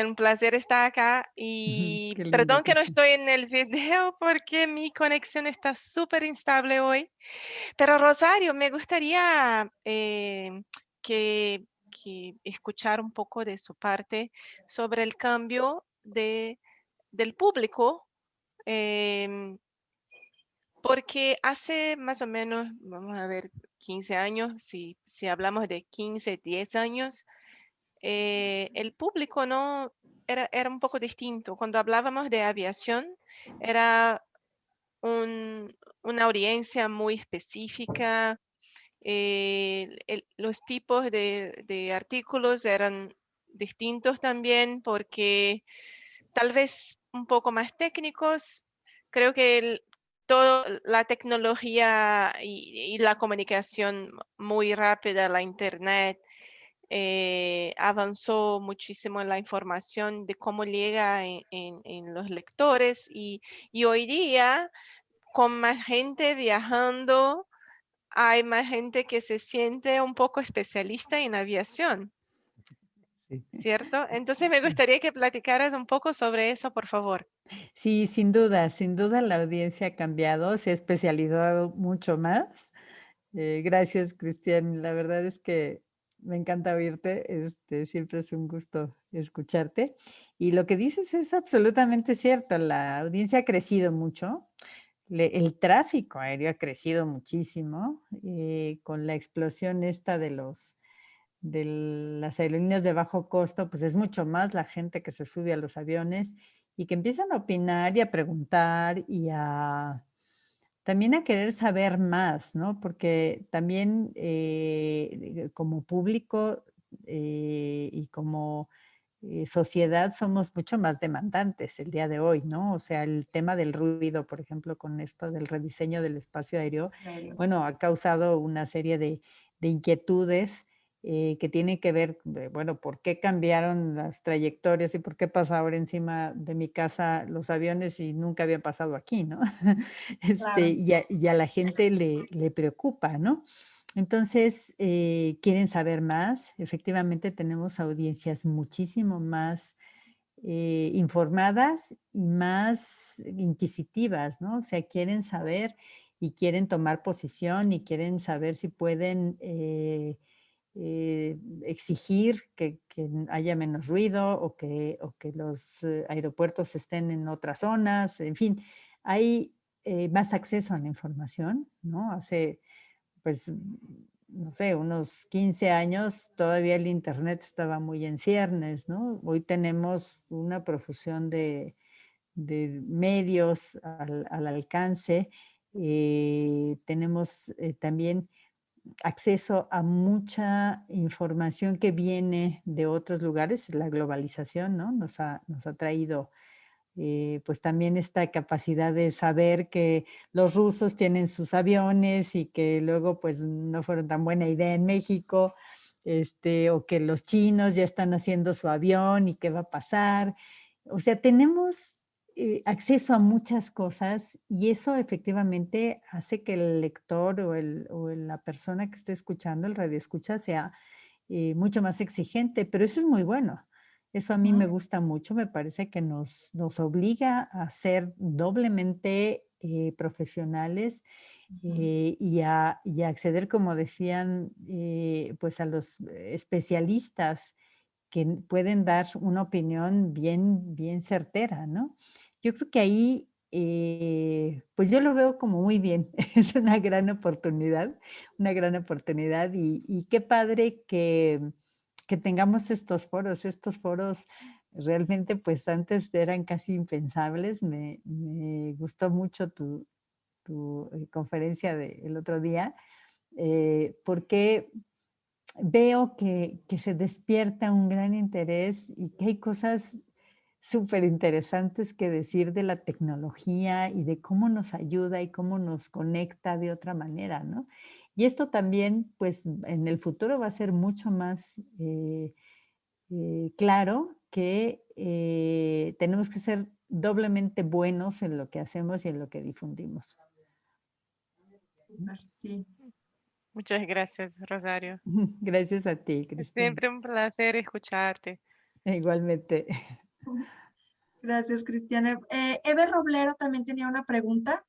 Un placer estar acá y Qué linda perdón que que no sí. estoy en el video porque mi conexión está súper instable hoy. Pero Rosario, me gustaría que escuchar un poco de su parte sobre el cambio del público. em, Porque hace más o menos, vamos a ver, 15 años, si hablamos de 15, 10 años, el público no era un poco distinto. Cuando hablábamos de aviación, era una audiencia muy específica. Los tipos de artículos eran distintos también porque tal vez un poco más técnicos. Creo que toda la tecnología y la comunicación muy rápida, la internet, avanzó muchísimo en la información de cómo llega en los lectores y hoy día, con más gente viajando, hay más gente que se siente un poco especialista en aviación, Sí. ¿cierto? Entonces me Sí. gustaría que platicaras un poco sobre eso, por favor. Sí, sin duda la audiencia ha cambiado, se ha especializado mucho más. Gracias, Cristian. La verdad es que me encanta oírte, siempre es un gusto escucharte. Y lo que dices es absolutamente cierto, la audiencia ha crecido mucho, el tráfico aéreo ha crecido muchísimo, con la explosión esta de las aerolíneas de bajo costo, pues es mucho más la gente que se sube a los aviones y que empiezan a opinar y a preguntar y también a querer saber más, ¿no? Porque también como público y como sociedad somos mucho más demandantes el día de hoy, ¿no? O sea, el tema del ruido, por ejemplo, con esto del rediseño del espacio aéreo, bueno, ha causado una serie de inquietudes que tienen que ver, bueno, por qué cambiaron las trayectorias y por qué pasa ahora encima de mi casa los aviones y nunca habían pasado aquí, ¿no? Claro. Y a la gente le preocupa, ¿no? Entonces, quieren saber más. Efectivamente, tenemos audiencias muchísimo más informadas y más inquisitivas, ¿no? O sea, quieren saber y quieren tomar posición y quieren saber si pueden exigir que haya menos ruido o que los aeropuertos estén en otras zonas. En fin, hay más acceso a la información, ¿no? Hace pues, no sé, unos 15 años todavía el internet estaba muy en ciernes, ¿no? Hoy tenemos una profusión de medios al alcance. Tenemos también acceso a mucha información que viene de otros lugares. La globalización, ¿no? Nos ha traído pues también esta capacidad de saber que los rusos tienen sus aviones y que luego pues no fueron tan buena idea en México, o que los chinos ya están haciendo su avión y qué va a pasar. O sea, tenemos acceso a muchas cosas y eso efectivamente hace que el lector o la persona que esté escuchando, el radioescucha, sea mucho más exigente, pero eso es muy bueno. Eso a mí me gusta mucho, me parece que nos obliga a ser doblemente profesionales y a acceder, como decían, pues a los especialistas que pueden dar una opinión bien certera, ¿no? Yo creo que ahí pues yo lo veo como muy bien. Es una gran oportunidad y qué padre que tengamos estos foros. Estos foros realmente pues antes eran casi impensables. Me gustó mucho tu conferencia del otro día, porque veo que se despierta un gran interés y que hay cosas súper interesantes que decir de la tecnología y de cómo nos ayuda y cómo nos conecta de otra manera, ¿no? Y esto también, pues, en el futuro va a ser mucho más claro que tenemos que ser doblemente buenos en lo que hacemos y en lo que difundimos. Sí. Muchas gracias, Rosario. Gracias a ti, Es Cristina. siempre un placer escucharte. Igualmente. Gracias, Cristiana. Eve Roblero también tenía una pregunta.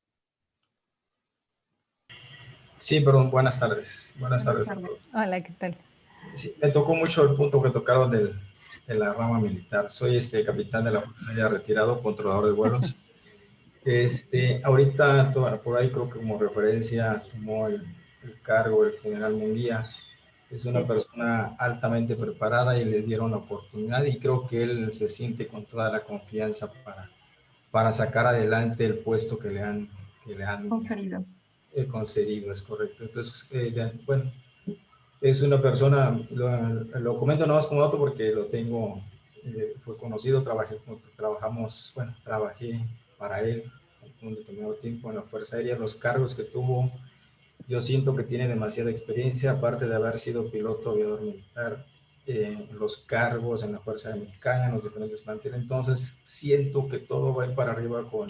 Sí, perdón, buenas tardes. Buenas tardes a tardes. todos. Hola, ¿qué tal? Sí, me tocó mucho el punto que tocaron de la rama militar. Soy capitán de la Fuerza Aérea retirado, controlador de vuelos. Ahorita por ahí creo que como referencia tomó el cargo el general Munguía. Es una persona altamente preparada y le dieron la oportunidad y creo que él se siente con toda la confianza para sacar adelante el puesto que le han Conferido. concedido, es correcto. Entonces, bueno, es una persona, lo comento no más como dato porque lo tengo, fue conocido, trabajé para él un determinado tiempo en la Fuerza Aérea, los cargos que tuvo, yo siento que tiene demasiada experiencia, aparte de haber sido piloto aviador militar, los cargos en la Fuerza Aérea Mexicana, en los diferentes planteles, entonces siento que todo va a ir para arriba con,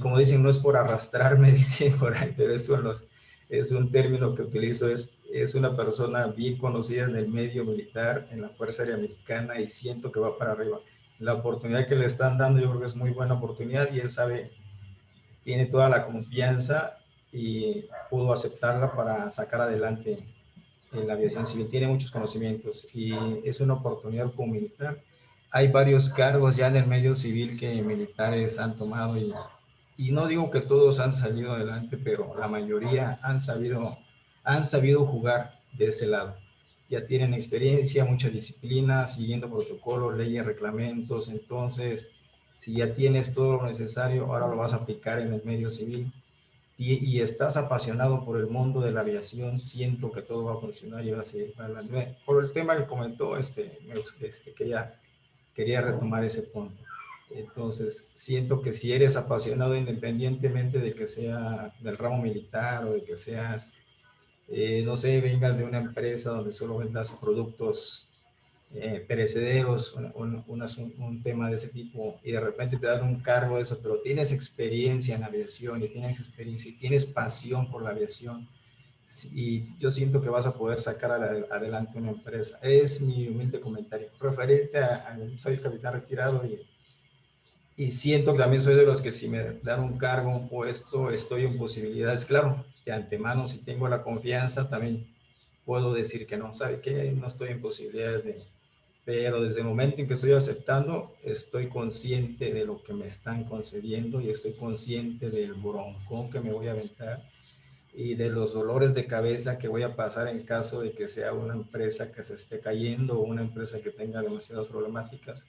como dicen, no es por arrastrarme, dicen por ahí, pero es un término que utilizo, es una persona bien conocida en el medio militar, en la Fuerza Aérea Mexicana, y siento que va para arriba. La oportunidad que le están dando, yo creo que es muy buena oportunidad, y él sabe, tiene toda la confianza y pudo aceptarla para sacar adelante en la aviación civil. Tiene muchos conocimientos y es una oportunidad como militar. Hay varios cargos ya en el medio civil que militares han tomado y no digo que todos han salido adelante, pero la mayoría han sabido jugar de ese lado. Ya tienen experiencia, mucha disciplina, siguiendo protocolos, leyes, reglamentos. Entonces, si ya tienes todo lo necesario, ahora lo vas a aplicar en el medio civil y estás apasionado por el mundo de la aviación, siento que todo va a funcionar y va a seguir para adelante. Por el tema que comentó, quería retomar ese punto. Entonces, siento que si eres apasionado, independientemente de que sea del ramo militar o de que seas, no sé, vengas de una empresa donde solo vendas productos perecederos, un tema de ese tipo, y de repente te dan un cargo de eso, pero tienes experiencia en aviación y tienes experiencia y tienes pasión por la aviación, y yo siento que vas a poder sacar adelante una empresa. Es mi humilde comentario. Referente soy capitán retirado y siento que también soy de los que si me dan un cargo, un puesto, estoy en posibilidades. Claro, de antemano, si tengo la confianza, también puedo decir que no, ¿sabe qué? No estoy en posibilidades pero desde el momento en que estoy aceptando, estoy consciente de lo que me están concediendo y estoy consciente del broncón que me voy a aventar y de los dolores de cabeza que voy a pasar en caso de que sea una empresa que se esté cayendo o una empresa que tenga demasiadas problemáticas.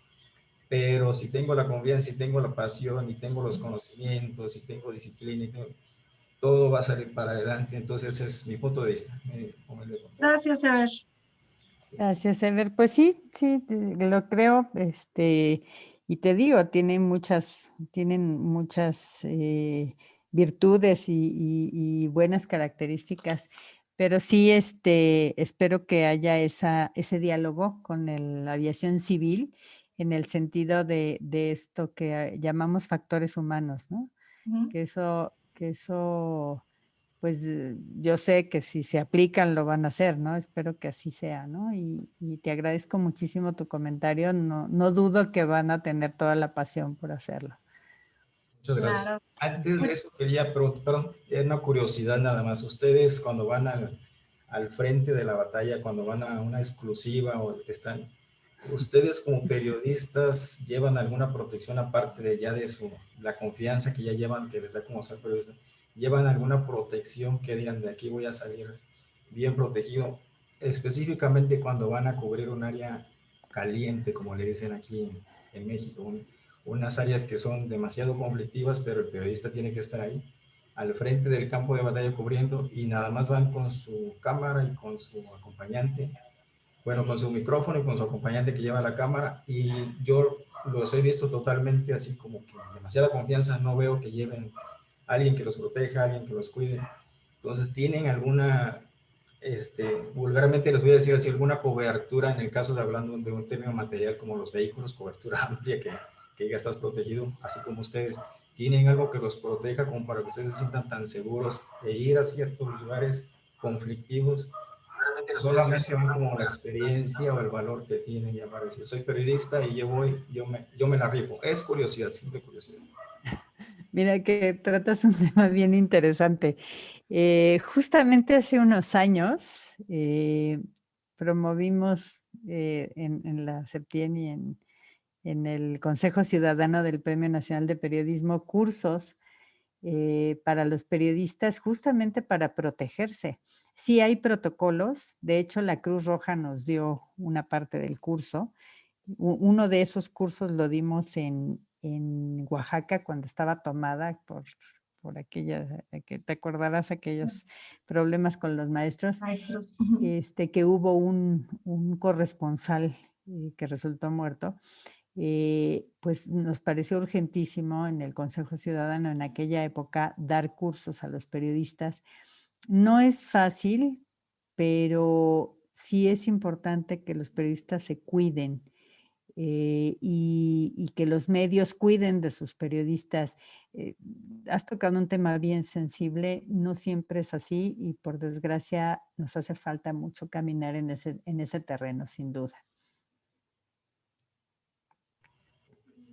Pero si tengo la confianza, si tengo la pasión, y tengo los conocimientos, y tengo disciplina, todo va a salir para adelante. Entonces, ese es mi punto de vista. Gracias, Ever. Gracias, Ever. Pues sí, lo creo, y te digo, tienen muchas virtudes y buenas características, pero sí, espero que haya ese diálogo con la aviación civil en el sentido de esto que llamamos factores humanos, ¿no? Que eso pues yo sé que si se aplican lo van a hacer, ¿no? Espero que así sea, ¿no? Y te agradezco muchísimo tu comentario. No dudo que van a tener toda la pasión por hacerlo. Muchas gracias. Claro. Antes de eso quería preguntar, perdón, una curiosidad nada más. Ustedes cuando van al frente de la batalla, cuando van a una exclusiva o están, ¿Ustedes como periodistas llevan alguna protección aparte de ya de la confianza que ya llevan, que les da como ser periodista? ¿Llevan alguna protección que digan de aquí voy a salir bien protegido? Específicamente cuando van a cubrir un área caliente, como le dicen aquí en México, unas áreas que son demasiado conflictivas, pero el periodista tiene que estar ahí, al frente del campo de batalla cubriendo, y nada más van con su cámara y con su acompañante, bueno, con su micrófono y con su acompañante que lleva la cámara, y yo los he visto totalmente así como que demasiada confianza, no veo que lleven a alguien que los proteja, alguien que los cuide. Entonces, ¿tienen alguna, vulgarmente les voy a decir así, alguna cobertura en el caso de hablando de un término material como los vehículos, cobertura amplia que ya estás protegido, así como ustedes? ¿Tienen algo que los proteja como para que ustedes se sientan tan seguros de ir a ciertos lugares conflictivos? Solamente van como la experiencia o el valor que tienen, ya para decir, soy periodista y yo me la rifo. Es curiosidad, simple curiosidad. Mira que tratas un tema bien interesante. Justamente hace unos años promovimos en la Septien y en el Consejo Ciudadano del Premio Nacional de Periodismo cursos para los periodistas justamente para protegerse. Sí hay protocolos, de hecho la Cruz Roja nos dio una parte del curso. Uno de esos cursos lo dimos en Oaxaca cuando estaba tomada por aquella, que te acordarás, aquellos problemas con los maestros, que hubo un corresponsal que resultó muerto. Pues nos pareció urgentísimo en el Consejo Ciudadano en aquella época dar cursos a los periodistas. No es fácil, pero sí es importante que los periodistas se cuiden y que los medios cuiden de sus periodistas. Has tocado un tema bien sensible, no siempre es así y por desgracia nos hace falta mucho caminar en ese terreno, sin duda.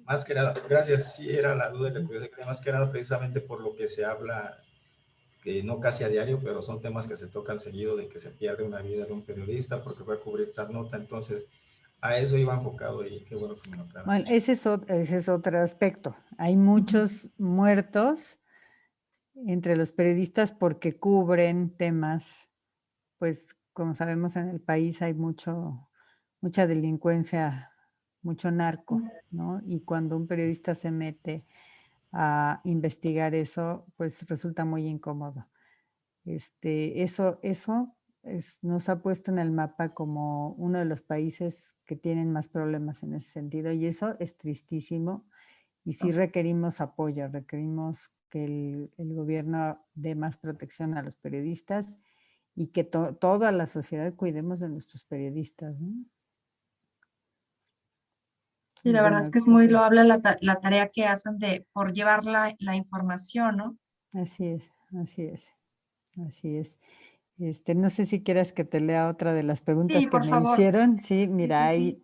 Más que nada, gracias, sí era la duda que curiosidad, más que nada precisamente por lo que se habla, que no casi a diario, pero son temas que se tocan seguido, de que se pierde una vida de un periodista porque fue a cubrir tal nota, entonces a eso iba enfocado y qué bueno que me lo aclaran. Bueno, ese es otro aspecto. Hay muchos muertos entre los periodistas porque cubren temas, pues como sabemos en el país hay mucha delincuencia, mucho narco, ¿no? Y cuando un periodista se mete a investigar eso, pues resulta muy incómodo. Eso nos ha puesto en el mapa como uno de los países que tienen más problemas en ese sentido y eso es tristísimo y sí requerimos apoyo, requerimos que el gobierno dé más protección a los periodistas y que toda la sociedad cuidemos de nuestros periodistas, ¿no? Y la verdad es que es muy loable la tarea que hacen por llevar la información, ¿no? Así es, así es, así es. No sé si quieras que te lea otra de las preguntas Sí, que por me favor. hicieron. Sí, mira, Sí.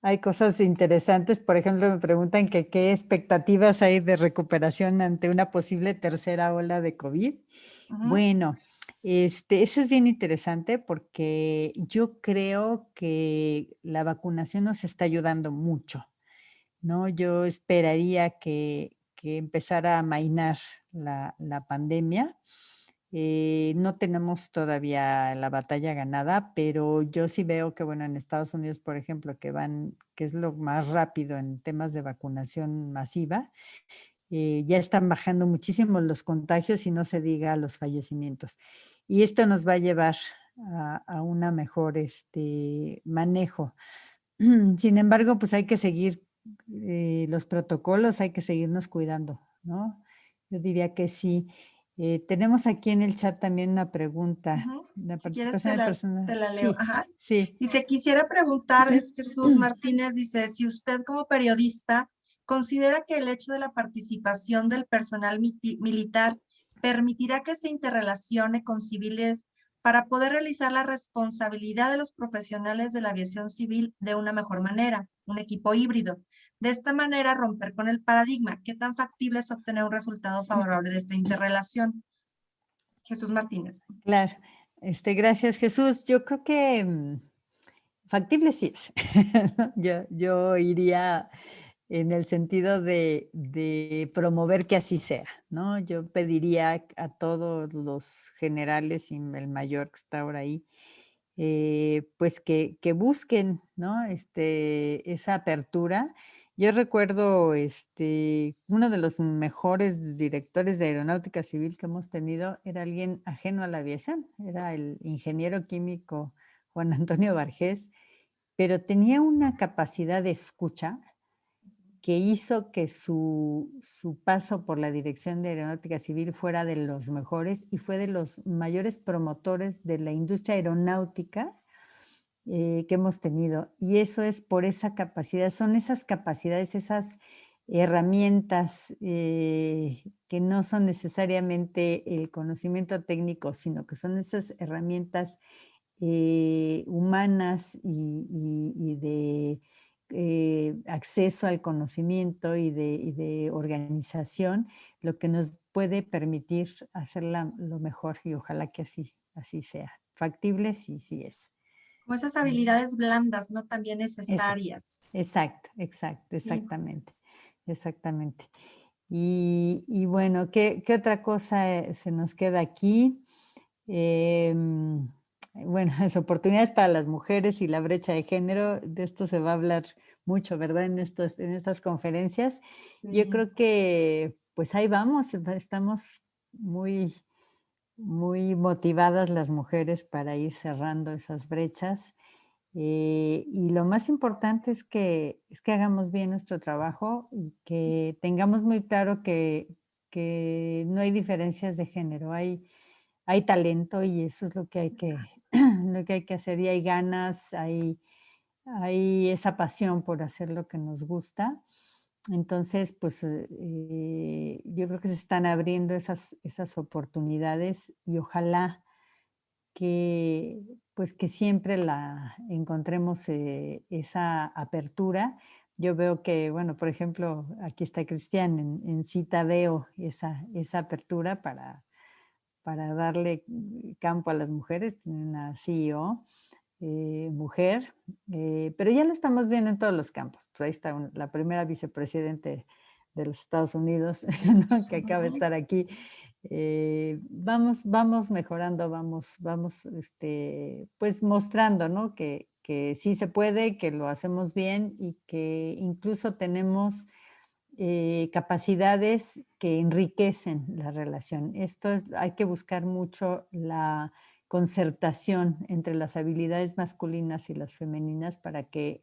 hay cosas interesantes. Por ejemplo, me preguntan que qué expectativas hay de recuperación ante una posible tercera ola de COVID. Bueno, eso es bien interesante porque yo creo que la vacunación nos está ayudando mucho, ¿no? Yo esperaría que empezara a amainar la pandemia. No tenemos todavía la batalla ganada, pero yo sí veo que, bueno, en Estados Unidos, por ejemplo, que es lo más rápido en temas de vacunación masiva, ya están bajando muchísimo los contagios y no se diga los fallecimientos. Y esto nos va a llevar a una mejor manejo. Sin embargo, pues hay que seguir los protocolos, hay que seguirnos cuidando, ¿no? Yo diría que sí. Tenemos aquí en el chat también una pregunta. La Si quieres participación del personal. te la leo. Sí, Ajá. sí. Dice, quisiera preguntar, es Jesús Martínez, dice, si usted como periodista considera que el hecho de la participación del personal militar permitirá que se interrelacione con civiles para poder realizar la responsabilidad de los profesionales de la aviación civil de una mejor manera, un equipo híbrido. De esta manera, romper con el paradigma. ¿Qué tan factible es obtener un resultado favorable de esta interrelación? Jesús Martínez. Claro. Gracias, Jesús. Yo creo que factible sí es. Yo iría en el sentido de promover que así sea, ¿no? Yo pediría a todos los generales y el mayor que está ahora ahí, pues que busquen, ¿no? Esa apertura. Yo recuerdo uno de los mejores directores de aeronáutica civil que hemos tenido era alguien ajeno a la aviación, era el ingeniero químico Juan Antonio Bargés, pero tenía una capacidad de escucha que hizo que su paso por la Dirección de Aeronáutica Civil fuera de los mejores y fue de los mayores promotores de la industria aeronáutica que hemos tenido. Y eso es por esa capacidad, son esas capacidades, esas herramientas que no son necesariamente el conocimiento técnico, sino que son esas herramientas humanas y de acceso al conocimiento y de organización, lo que nos puede permitir hacerla lo mejor y ojalá que así sea. Factible, sí, sí es. Como esas habilidades blandas, ¿no? También Eso, necesarias. exacto, Sí. exactamente, exactamente. Y bueno, ¿qué otra cosa se nos queda aquí? Bueno, las oportunidades para las mujeres y la brecha de género, de esto se va a hablar mucho, ¿verdad? En estas conferencias. Yo Sí. creo que pues ahí vamos, estamos muy, muy motivadas las mujeres para ir cerrando esas brechas. Y lo más importante es que hagamos bien nuestro trabajo y que tengamos muy claro que no hay diferencias de género, hay talento y eso es lo que hay que, lo que hay que hacer y hay ganas, hay esa pasión por hacer lo que nos gusta. Entonces, pues yo creo que se están abriendo esas oportunidades y ojalá que, pues que siempre la encontremos esa apertura. Yo veo que, bueno, por ejemplo, aquí está Cristian, en cita veo esa apertura para darle campo a las mujeres, tiene una CEO mujer, pero ya lo estamos viendo en todos los campos. Pues ahí está la primera vicepresidente de los Estados Unidos, ¿no? Que acaba de estar aquí. Vamos mejorando, vamos pues mostrando, ¿no? Que sí se puede, que lo hacemos bien y que incluso tenemos capacidades que enriquecen la relación. Hay que buscar mucho la concertación entre las habilidades masculinas y las femeninas para que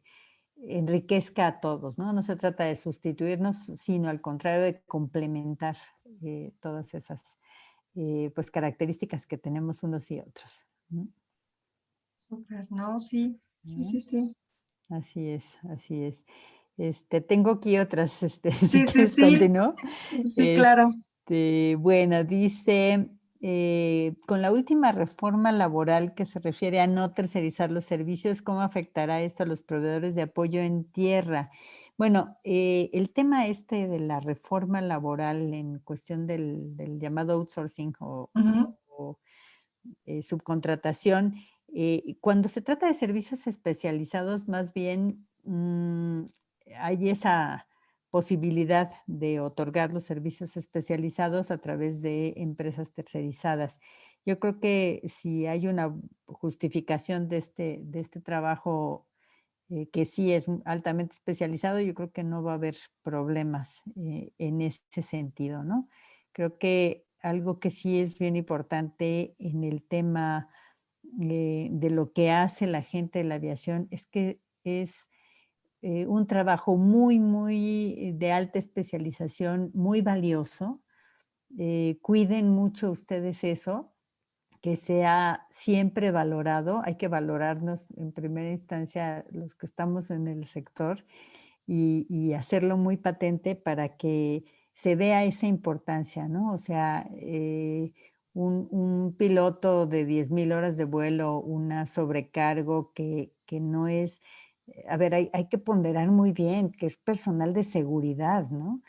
enriquezca a todos, ¿no? No se trata de sustituirnos, sino al contrario de complementar todas esas pues características que tenemos unos y otros, ¿no? Súper, ¿no? Sí, sí, sí, sí. Así es, así es. Tengo aquí otras, si Sí, sí, quieres sí. continúo. Sí, claro. Bueno, dice, con la última reforma laboral que se refiere a no tercerizar los servicios, ¿cómo afectará esto a los proveedores de apoyo en tierra? Bueno, el tema de la reforma laboral en cuestión del llamado outsourcing Ujú. o, subcontratación, cuando se trata de servicios especializados, más bien hay esa posibilidad de otorgar los servicios especializados a través de empresas tercerizadas. Yo creo que si hay una justificación de este trabajo que sí es altamente especializado, yo creo que no va a haber problemas en ese sentido, ¿no? Creo que algo que sí es bien importante en el tema de lo que hace la gente de la aviación es que es un trabajo muy, muy de alta especialización, muy valioso. Cuiden mucho ustedes eso, que sea siempre valorado. Hay que valorarnos en primera instancia los que estamos en el sector y hacerlo muy patente para que se vea esa importancia, ¿no? O sea, un piloto de 10,000 horas de vuelo, una sobrecargo que no es, a ver, hay que ponderar muy bien que es personal de seguridad, ¿no? O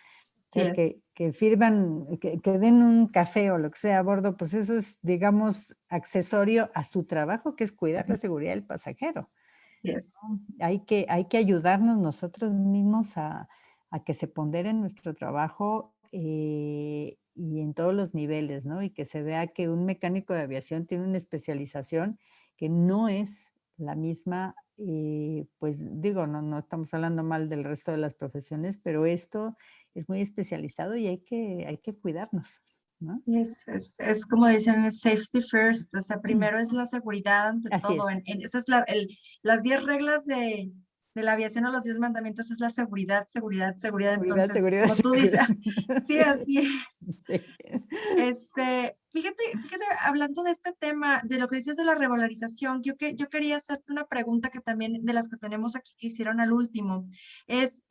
Sí sea, es. que firman, que den un café o lo que sea a bordo, pues eso es, digamos, accesorio a su trabajo, que es cuidar la seguridad del pasajero. Así es. Hay que ayudarnos nosotros mismos a que se pondere nuestro trabajo y en todos los niveles, ¿no? Y que se vea que un mecánico de aviación tiene una especialización que no es la misma, pues digo, no estamos hablando mal del resto de las profesiones, pero esto es muy especializado y hay que cuidarnos, ¿no? Y es como dicen, es safety first, o sea, primero es la seguridad ante Así todo. es. Esa es las 10 reglas de la aviación o los 10 mandamientos es la seguridad, seguridad, seguridad. Seguridad, Entonces, seguridad, como tú dices, seguridad. sí, así es. Sí. Fíjate, hablando de este tema, de lo que dices de la revalorización, yo quería hacerte una pregunta que también de las que tenemos aquí que hicieron al último, es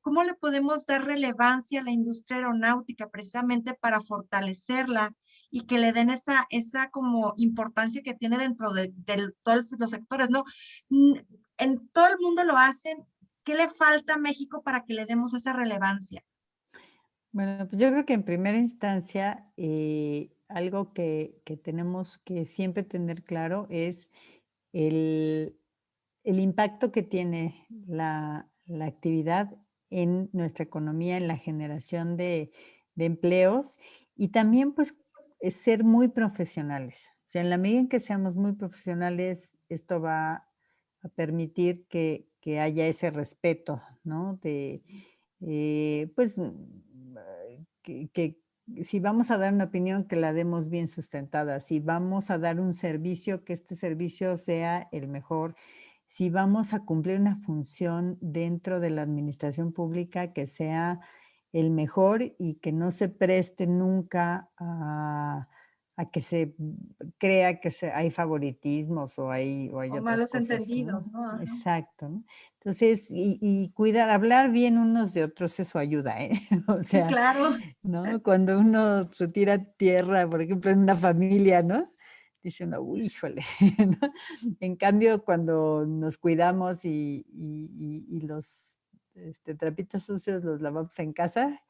¿cómo le podemos dar relevancia a la industria aeronáutica precisamente para fortalecerla y que le den esa como importancia que tiene dentro de todos los sectores, ¿no? Mm, En todo el mundo lo hacen. ¿Qué le falta a México para que le demos esa relevancia? Bueno, pues yo creo que en primera instancia, algo que tenemos que siempre tener claro es el, el impacto que tiene la actividad en nuestra economía, en la generación de empleos y también pues ser muy profesionales. O sea, en la medida en que seamos muy profesionales, esto va a permitir que haya ese respeto, ¿no? Pues, que si vamos a dar una opinión, que la demos bien sustentada, si vamos a dar un servicio, que este servicio sea el mejor, si vamos a cumplir una función dentro de la administración pública, que sea el mejor y que no se preste nunca a que se crea que hay favoritismos o hay O otras malos cosas, entendidos, ¿no? ¿no? Ajá. Exacto, ¿no? Entonces, y cuidar, hablar bien unos de otros, eso ayuda, ¿eh? O Sí, sea, claro. ¿no? Cuando uno se tira a tierra, por ejemplo, en una familia, ¿no? Dice uno, uy, híjole, ¿no? En cambio, cuando nos cuidamos y los trapitos sucios los lavamos en casa,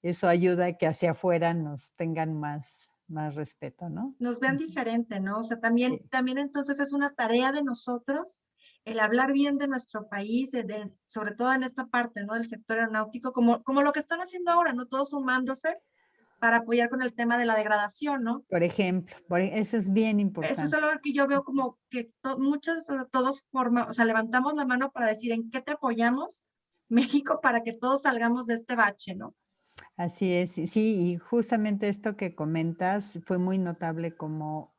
eso ayuda a que hacia afuera nos tengan más respeto, ¿no? Nos vean Ujú. diferente, ¿no? O sea, Sí. también entonces es una tarea de nosotros el hablar bien de nuestro país, sobre todo en esta parte, ¿no? Del sector aeronáutico, como lo que están haciendo ahora, ¿no? Todos sumándose para apoyar con el tema de la degradación, ¿no? Por ejemplo, eso es bien Eso es importante. algo que yo veo como que todos o sea, levantamos la mano para decir en qué te apoyamos, México, para que todos salgamos de este bache, ¿no? Así es, sí, y justamente esto que comentas fue muy notable como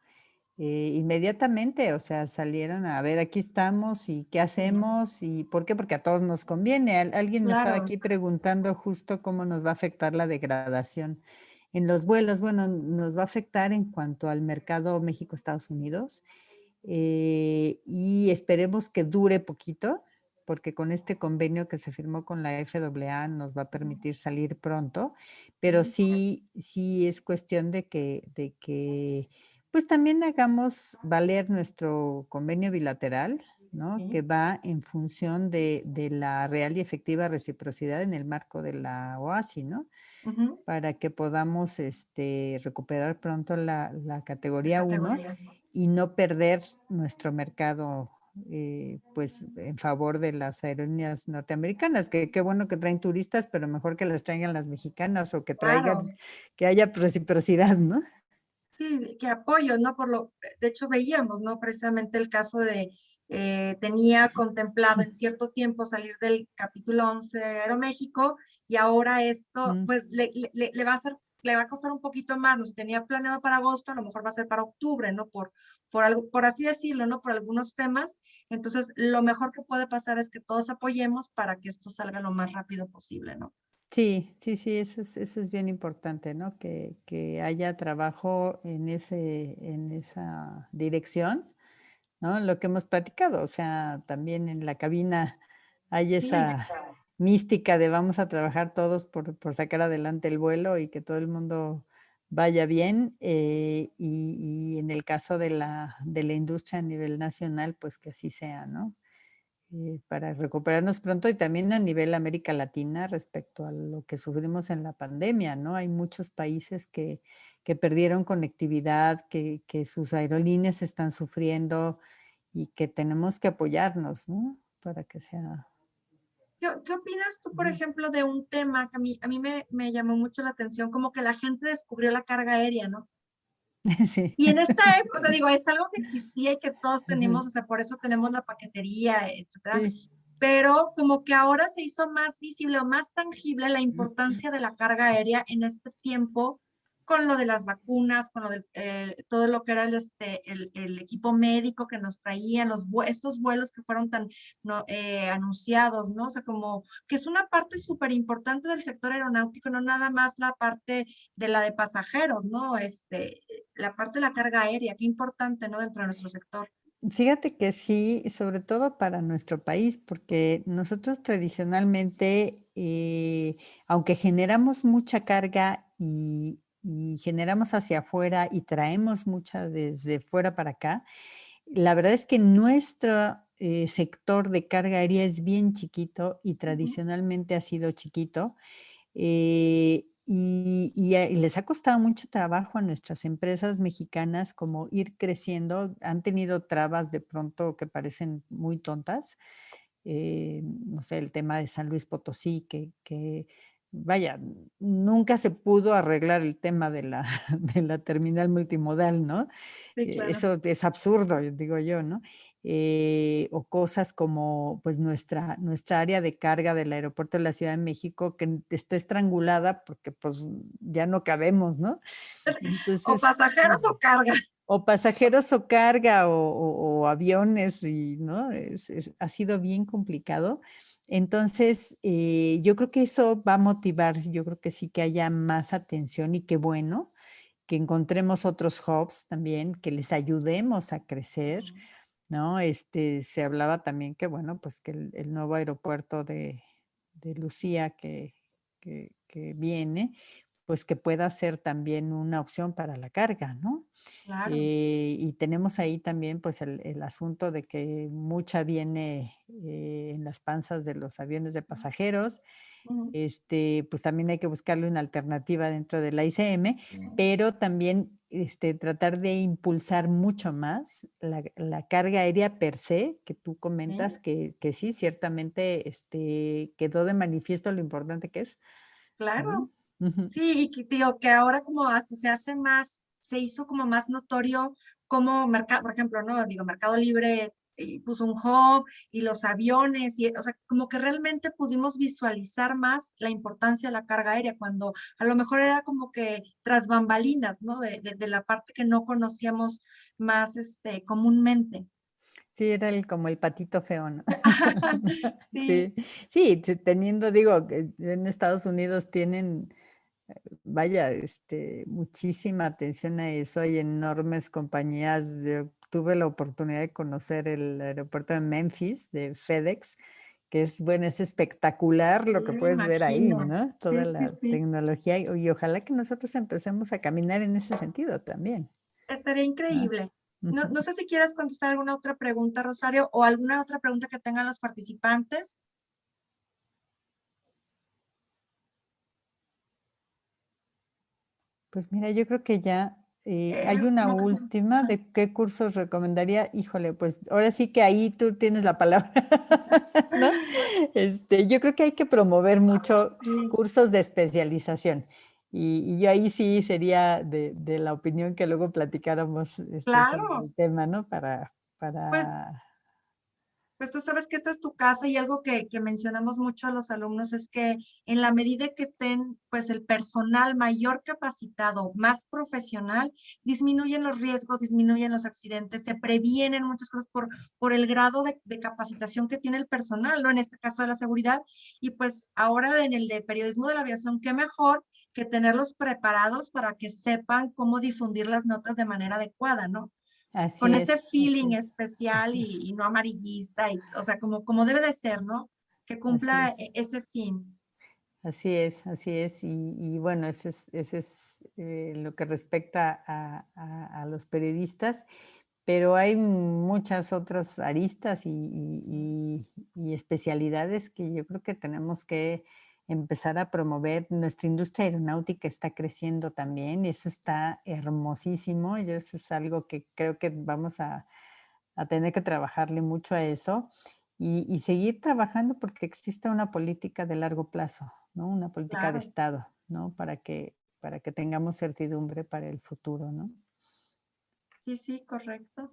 inmediatamente, o sea, salieron a ver, aquí estamos y qué hacemos y por qué, porque a todos nos conviene. Alguien me estaba Claro. aquí preguntando justo cómo nos va a afectar la degradación en los vuelos. Bueno, nos va a afectar en cuanto al mercado México-Estados Unidos y esperemos que dure poquito, porque con este convenio que se firmó con la FAA nos va a permitir salir pronto, pero sí es cuestión de que pues también hagamos valer nuestro convenio bilateral, ¿no? Sí. Que va en función de la real y efectiva reciprocidad en el marco de la OASI, ¿no? Ujú. Para que podamos recuperar pronto la categoría 1 Categoría. y no perder nuestro mercado pues en favor de las aerolíneas norteamericanas, que qué bueno que traen turistas, pero mejor que las traigan las mexicanas o que Claro. traigan, que haya reciprocidad, ¿no? Sí, que apoyo, ¿no? De hecho veíamos, ¿no? Precisamente el caso tenía contemplado en cierto tiempo salir del capítulo 11 de Aeroméxico y ahora esto, Mm. pues le va a costar un poquito más, nos tenía planeado para agosto, a lo mejor va a ser para octubre, ¿no? Por así decirlo, ¿no? Por algunos temas. Entonces, lo mejor que puede pasar es que todos apoyemos para que esto salga lo más rápido posible, ¿no? Sí, sí, sí, eso es bien importante, ¿no? Que haya trabajo en esa dirección, ¿no? Lo que hemos platicado, o sea, también en la cabina hay Sí, esa mística de vamos a trabajar todos por sacar adelante el vuelo y que todo el mundo vaya bien, y en el caso de la industria a nivel nacional, pues que así sea, ¿no? Para recuperarnos pronto y también a nivel América Latina respecto a lo que sufrimos en la pandemia, ¿no? Hay muchos países que perdieron conectividad, que sus aerolíneas están sufriendo que tenemos que apoyarnos, ¿no? Para que sea... ¿Qué opinas tú, por ejemplo, de un tema que a mí me llamó mucho la atención, como que la gente descubrió la carga aérea, ¿no? Sí. Y en esta época, o sea, digo, es algo que existía y que todos tenemos, o sea, por eso tenemos la paquetería, etcétera. Sí. Pero como que ahora se hizo más visible o más tangible la importancia de la carga aérea en este tiempo con lo de las vacunas, con lo de todo lo que era el equipo médico que nos traían, estos vuelos que fueron tan anunciados, ¿no? O sea, como que es una parte súper importante del sector aeronáutico, no nada más la parte de la de pasajeros, ¿no? La parte de la carga aérea, qué importante, ¿no? Dentro de nuestro sector. Fíjate que sí, sobre todo para nuestro país, porque nosotros tradicionalmente, aunque generamos mucha carga y generamos hacia afuera y traemos mucha desde fuera para acá, la verdad es que nuestro sector de carga aérea es bien chiquito y tradicionalmente ha sido chiquito. Y les ha costado mucho trabajo a nuestras empresas mexicanas como ir creciendo. Han tenido trabas de pronto que parecen muy tontas. No sé, el tema de San Luis Potosí, vaya, nunca se pudo arreglar el tema de la, de la terminal multimodal, ¿no? Sí, claro. Eso es absurdo, digo yo, ¿no? O cosas como pues nuestra área de carga del aeropuerto de la Ciudad de México que está estrangulada porque pues ya no cabemos, ¿no? O Entonces, pasajeros o carga. o pasajeros o carga o aviones, y, ¿no? Ha sido bien complicado. Entonces, yo creo que eso va a motivar, yo creo que sí que haya más atención y qué bueno que encontremos otros hubs también, que les ayudemos a crecer, ¿no? Se hablaba también que, bueno, pues que el nuevo aeropuerto de Lucía que viene, pues que pueda ser también una opción para la carga, ¿no? Claro. Y tenemos ahí también pues el asunto de que mucha viene en las panzas de los aviones de pasajeros. Ujú. Pues también hay que buscarle una alternativa dentro de la ICM, pero también tratar de impulsar mucho más la carga aérea per se, que tú comentas que sí, ciertamente quedó de manifiesto lo importante que es, Claro. ¿no? Ujú. Sí, y que digo que ahora como hasta se hizo como más notorio como mercado, por ejemplo, ¿no? Digo, Mercado Libre puso un hub y los aviones, o sea, como que realmente pudimos visualizar más la importancia de la carga aérea, cuando a lo mejor era como que tras bambalinas, ¿no? De la parte que no conocíamos más comúnmente. Sí, era como el patito feo, ¿no? Sí, Sí, sí, teniendo, digo, que en Estados Unidos tienen, vaya, muchísima atención a eso. Hay enormes compañías. Yo tuve la oportunidad de conocer el aeropuerto de Memphis, de FedEx, que es, bueno, es espectacular lo sí, que me puedes ver ahí, imagino. ¿no? Sí, Toda sí, la sí. tecnología y ojalá que nosotros empecemos a caminar en ese sentido también, Estaría ¿no? increíble. No, Ujú. no sé si quieres contestar alguna otra pregunta, Rosario, o alguna otra pregunta que tengan los participantes. Pues mira, yo creo que ya hay una Como que, última ajá. de qué cursos recomendaría. Híjole, pues ahora sí que ahí tú tienes la palabra, ¿no? Yo creo que hay que promover mucho Sí, cursos de especialización. Y yo ahí sí sería de la opinión que luego platicáramos sobre claro. el tema, ¿no? Pues, Para... pues tú sabes que esta es tu casa y algo que mencionamos mucho a los alumnos es que en la medida que estén, pues el personal mayor capacitado, más profesional, disminuyen los riesgos, disminuyen los accidentes, se previenen muchas cosas por el grado de capacitación que tiene el personal, ¿no? En este caso de la seguridad. Y pues ahora en el de periodismo de la aviación, qué mejor que tenerlos preparados para que sepan cómo difundir las notas de manera adecuada, ¿no? Así Con es, ese así feeling es, especial y no amarillista, o sea, como debe de ser, ¿no? Que así cumpla es. ese fin. Así es, así es. Y bueno, ese es lo que respecta a los periodistas, pero hay muchas otras aristas y especialidades que yo creo que tenemos que empezar a promover. Nuestra industria aeronáutica está creciendo también y eso está hermosísimo y eso es algo que creo que vamos a a tener que trabajarle mucho a eso y seguir trabajando porque existe una política de largo plazo, ¿no? Una política de Claro. Estado, ¿no? Para que tengamos certidumbre para el futuro, ¿no? Sí, sí, correcto.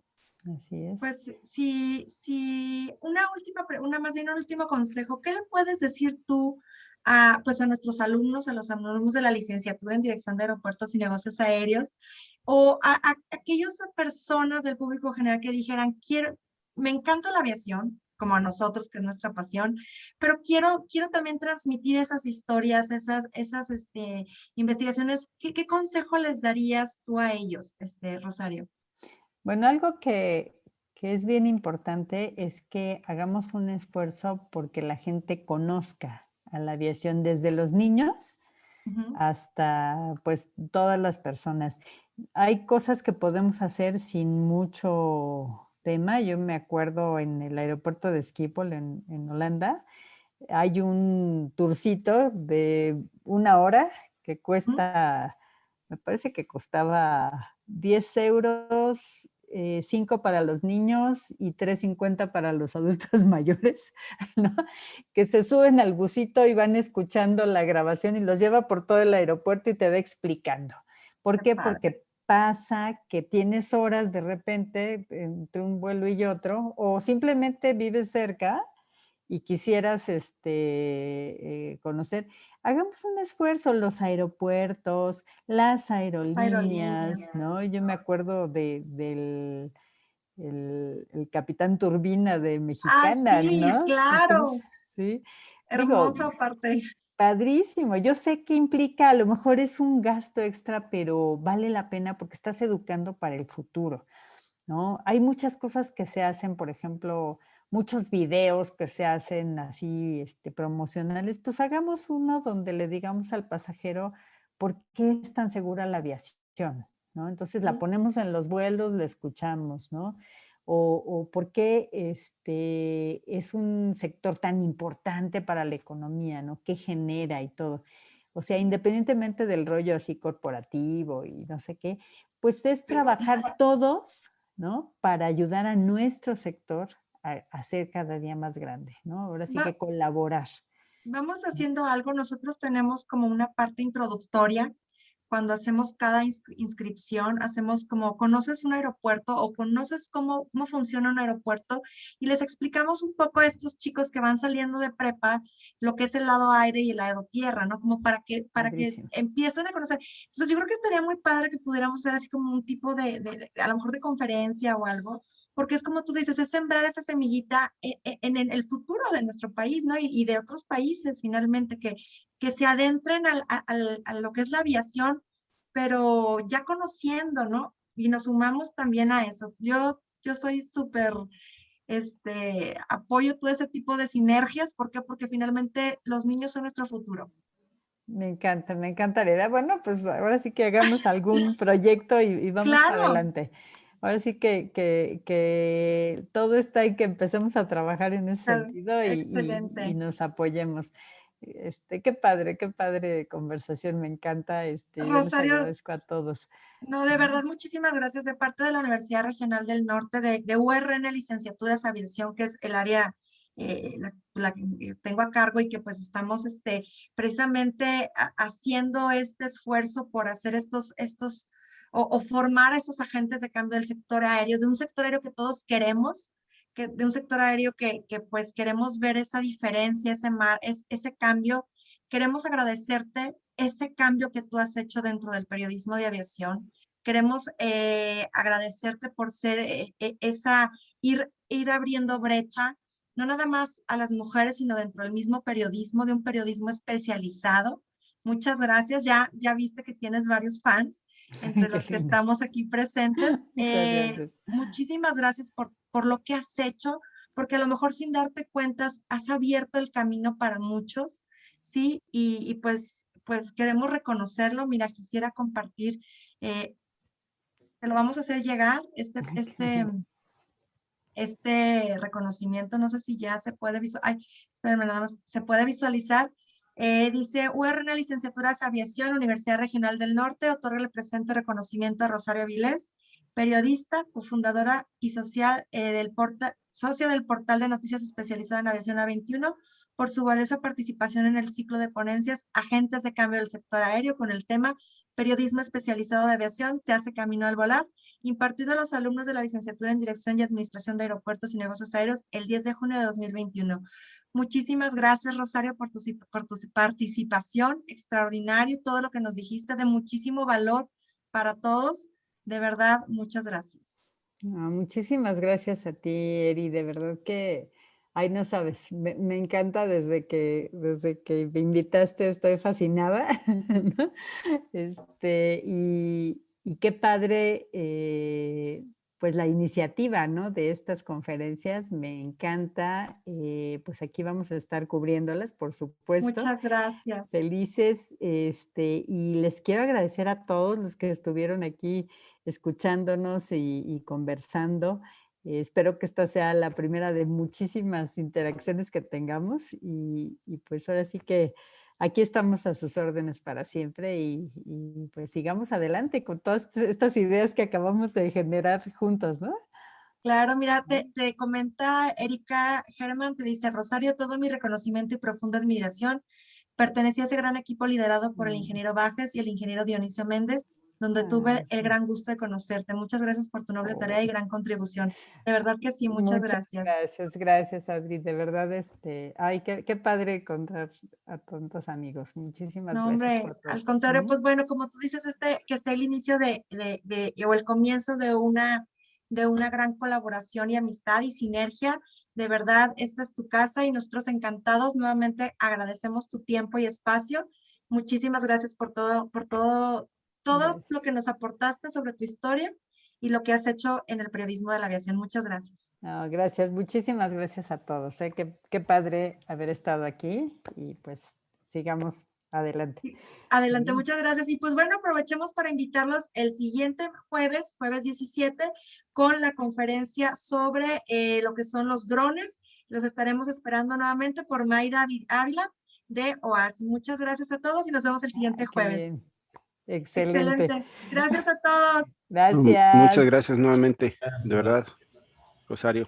Así es. Pues más bien un último consejo, ¿qué le puedes decir tú a, pues a nuestros alumnos, a los alumnos de la licenciatura en Dirección de Aeropuertos y Negocios Aéreos, o a aquellas personas del público general que dijeran, me encanta la aviación, como a nosotros, que es nuestra pasión, pero quiero también transmitir esas historias, esas investigaciones? ¿Qué consejo les darías tú a ellos, Rosario? Bueno, algo que es bien importante es que hagamos un esfuerzo porque la gente conozca a la aviación desde los niños Ujú. hasta pues todas las personas. Hay cosas que podemos hacer sin mucho tema. Yo me acuerdo en el aeropuerto de Schiphol en Holanda, hay un tourcito de 1 hora que Ujú. cuesta, me parece que costaba 10 euros, 5 para los niños y 3.50 para los adultos mayores, ¿no? Que se suben al busito y van escuchando la grabación y los lleva por todo el aeropuerto y te va explicando. ¿Por Qué qué? padre. Porque pasa que tienes horas de repente entre un vuelo y otro, o simplemente vives cerca y quisieras conocer, hagamos un esfuerzo, los aeropuertos, las aerolíneas, Aerolíneas. ¿no? Yo me acuerdo del el Capitán Turbina de Ah, Mexicana, sí, ¿no? Entonces, claro. sí, digo, Hermosa parte. padrísimo. Yo sé que implica, a lo mejor es un gasto extra, pero vale la pena porque estás educando para el futuro, ¿no? Hay muchas cosas que se hacen, por ejemplo, muchos videos que se hacen así, promocionales, pues hagamos uno donde le digamos al pasajero por qué es tan segura la aviación, ¿no? Entonces la Sí. ponemos en los vuelos, la escuchamos, ¿no? O por qué es un sector tan importante para la economía, ¿no? ¿Qué genera y todo? O sea, independientemente del rollo así corporativo y no sé qué, pues es trabajar todos, ¿no? Para ayudar a nuestro sector a ser cada día más grande, ¿no? Ahora sí Va- que colaborar. Vamos haciendo algo. Nosotros tenemos como una parte introductoria. Cuando hacemos cada inscripción, hacemos como, ¿conoces un aeropuerto o conoces cómo funciona un aeropuerto? Y les explicamos un poco a estos chicos que van saliendo de prepa lo que es el lado aire y el lado tierra, ¿no? Como para que Padrísimo. empiecen a conocer. Entonces, yo creo que estaría muy padre que pudiéramos hacer así como un tipo a lo mejor de conferencia o algo, porque es como tú dices, es sembrar esa semillita en el futuro de nuestro país, ¿no? Y de otros países finalmente que se adentren a lo que es la aviación, pero ya conociendo, ¿no? Y nos sumamos también a eso. Yo soy súper, apoyo todo ese tipo de sinergias. ¿Por qué? Porque finalmente los niños son nuestro futuro. Me encanta la idea. Bueno, pues ahora sí que hagamos algún proyecto y vamos para Claro, adelante. Ahora sí que todo está en que empecemos a trabajar en ese claro, sentido y excelente. nos apoyemos. Qué padre conversación, me encanta. Yo les Rosario, agradezco a todos. no, de verdad, muchísimas gracias de parte de la Universidad Regional del Norte de URN Licenciaturas Aviación, que es el área la que tengo a cargo y que pues estamos precisamente haciendo este esfuerzo por hacer o formar a estos agentes de cambio del sector aéreo, de un sector aéreo que todos queremos, de un sector aéreo que pues queremos ver esa diferencia, ese cambio. Queremos agradecerte ese cambio que tú has hecho dentro del periodismo de aviación. Queremos agradecerte por ser ir abriendo brecha, no nada más a las mujeres, sino dentro del mismo periodismo, de un periodismo especializado. Muchas gracias. Ya viste que tienes varios fans entre Qué los que lindo. estamos aquí presentes. Muchas gracias. Muchísimas gracias por lo que has hecho, porque a lo mejor sin darte cuentas has abierto el camino para muchos, ¿sí? Y pues queremos reconocerlo. Mira, quisiera compartir, eh, te lo vamos a hacer llegar, Qué lindo. este reconocimiento. No sé si ya se puede visualizar. Ay, espérenme, nada más, se puede visualizar. Dice URN Licenciaturas Aviación, Universidad Regional del Norte, otorga el presente reconocimiento a Rosario Avilés, periodista, cofundadora y socia del portal de noticias especializado en aviación A21, por su valiosa participación en el ciclo de ponencias Agentes de Cambio del Sector Aéreo con el tema Periodismo especializado de aviación, se hace camino al volar, impartido a los alumnos de la licenciatura en Dirección y Administración de Aeropuertos y Negocios Aéreos el 10 de junio de 2021. Muchísimas gracias, Rosario, por tu participación, extraordinario, todo lo que nos dijiste, de muchísimo valor para todos. De verdad, muchas gracias. No, muchísimas gracias a ti, Eri, de verdad que, ay, no sabes, me encanta desde que me invitaste, estoy fascinada, ¿no? Y qué padre, pues la iniciativa, ¿no? De estas conferencias, me encanta, pues aquí vamos a estar cubriéndolas, por supuesto. Muchas gracias. Felices, y les quiero agradecer a todos los que estuvieron aquí escuchándonos y conversando. Espero que esta sea la primera de muchísimas interacciones que tengamos y pues ahora sí que aquí estamos a sus órdenes para siempre y pues sigamos adelante con todas estas ideas que acabamos de generar juntos, ¿no? Claro, mira, te comenta Erika Herman, te dice, Rosario, todo mi reconocimiento y profunda admiración. Pertenecía a ese gran equipo liderado por el ingeniero Bajes y el ingeniero Dionisio Méndez, donde tuve el gran gusto de conocerte. Muchas gracias por tu noble tarea y gran contribución. De verdad que sí, muchas gracias. Gracias, Adri. De verdad, ay, qué padre encontrar a tantos amigos. Muchísimas No, gracias hombre, por todo. al contrario, pues bueno, como tú dices, que sea el inicio o el comienzo de una gran colaboración y amistad y sinergia. De verdad, esta es tu casa y nosotros encantados. Nuevamente agradecemos tu tiempo y espacio. Muchísimas gracias por todo Gracias. lo que nos aportaste sobre tu historia y lo que has hecho en el periodismo de la aviación. Muchas gracias. No, gracias, muchísimas gracias a todos. Qué padre haber estado aquí y pues sigamos adelante. Adelante, muchas gracias. Y pues bueno, aprovechemos para invitarlos el siguiente jueves 17, con la conferencia sobre lo que son los drones. Los estaremos esperando nuevamente por Mayra Ávila de OAS. Muchas gracias a todos y nos vemos el siguiente jueves. Bien. Excelente. Gracias a todos. Gracias. Muchas gracias nuevamente, de verdad, Rosario.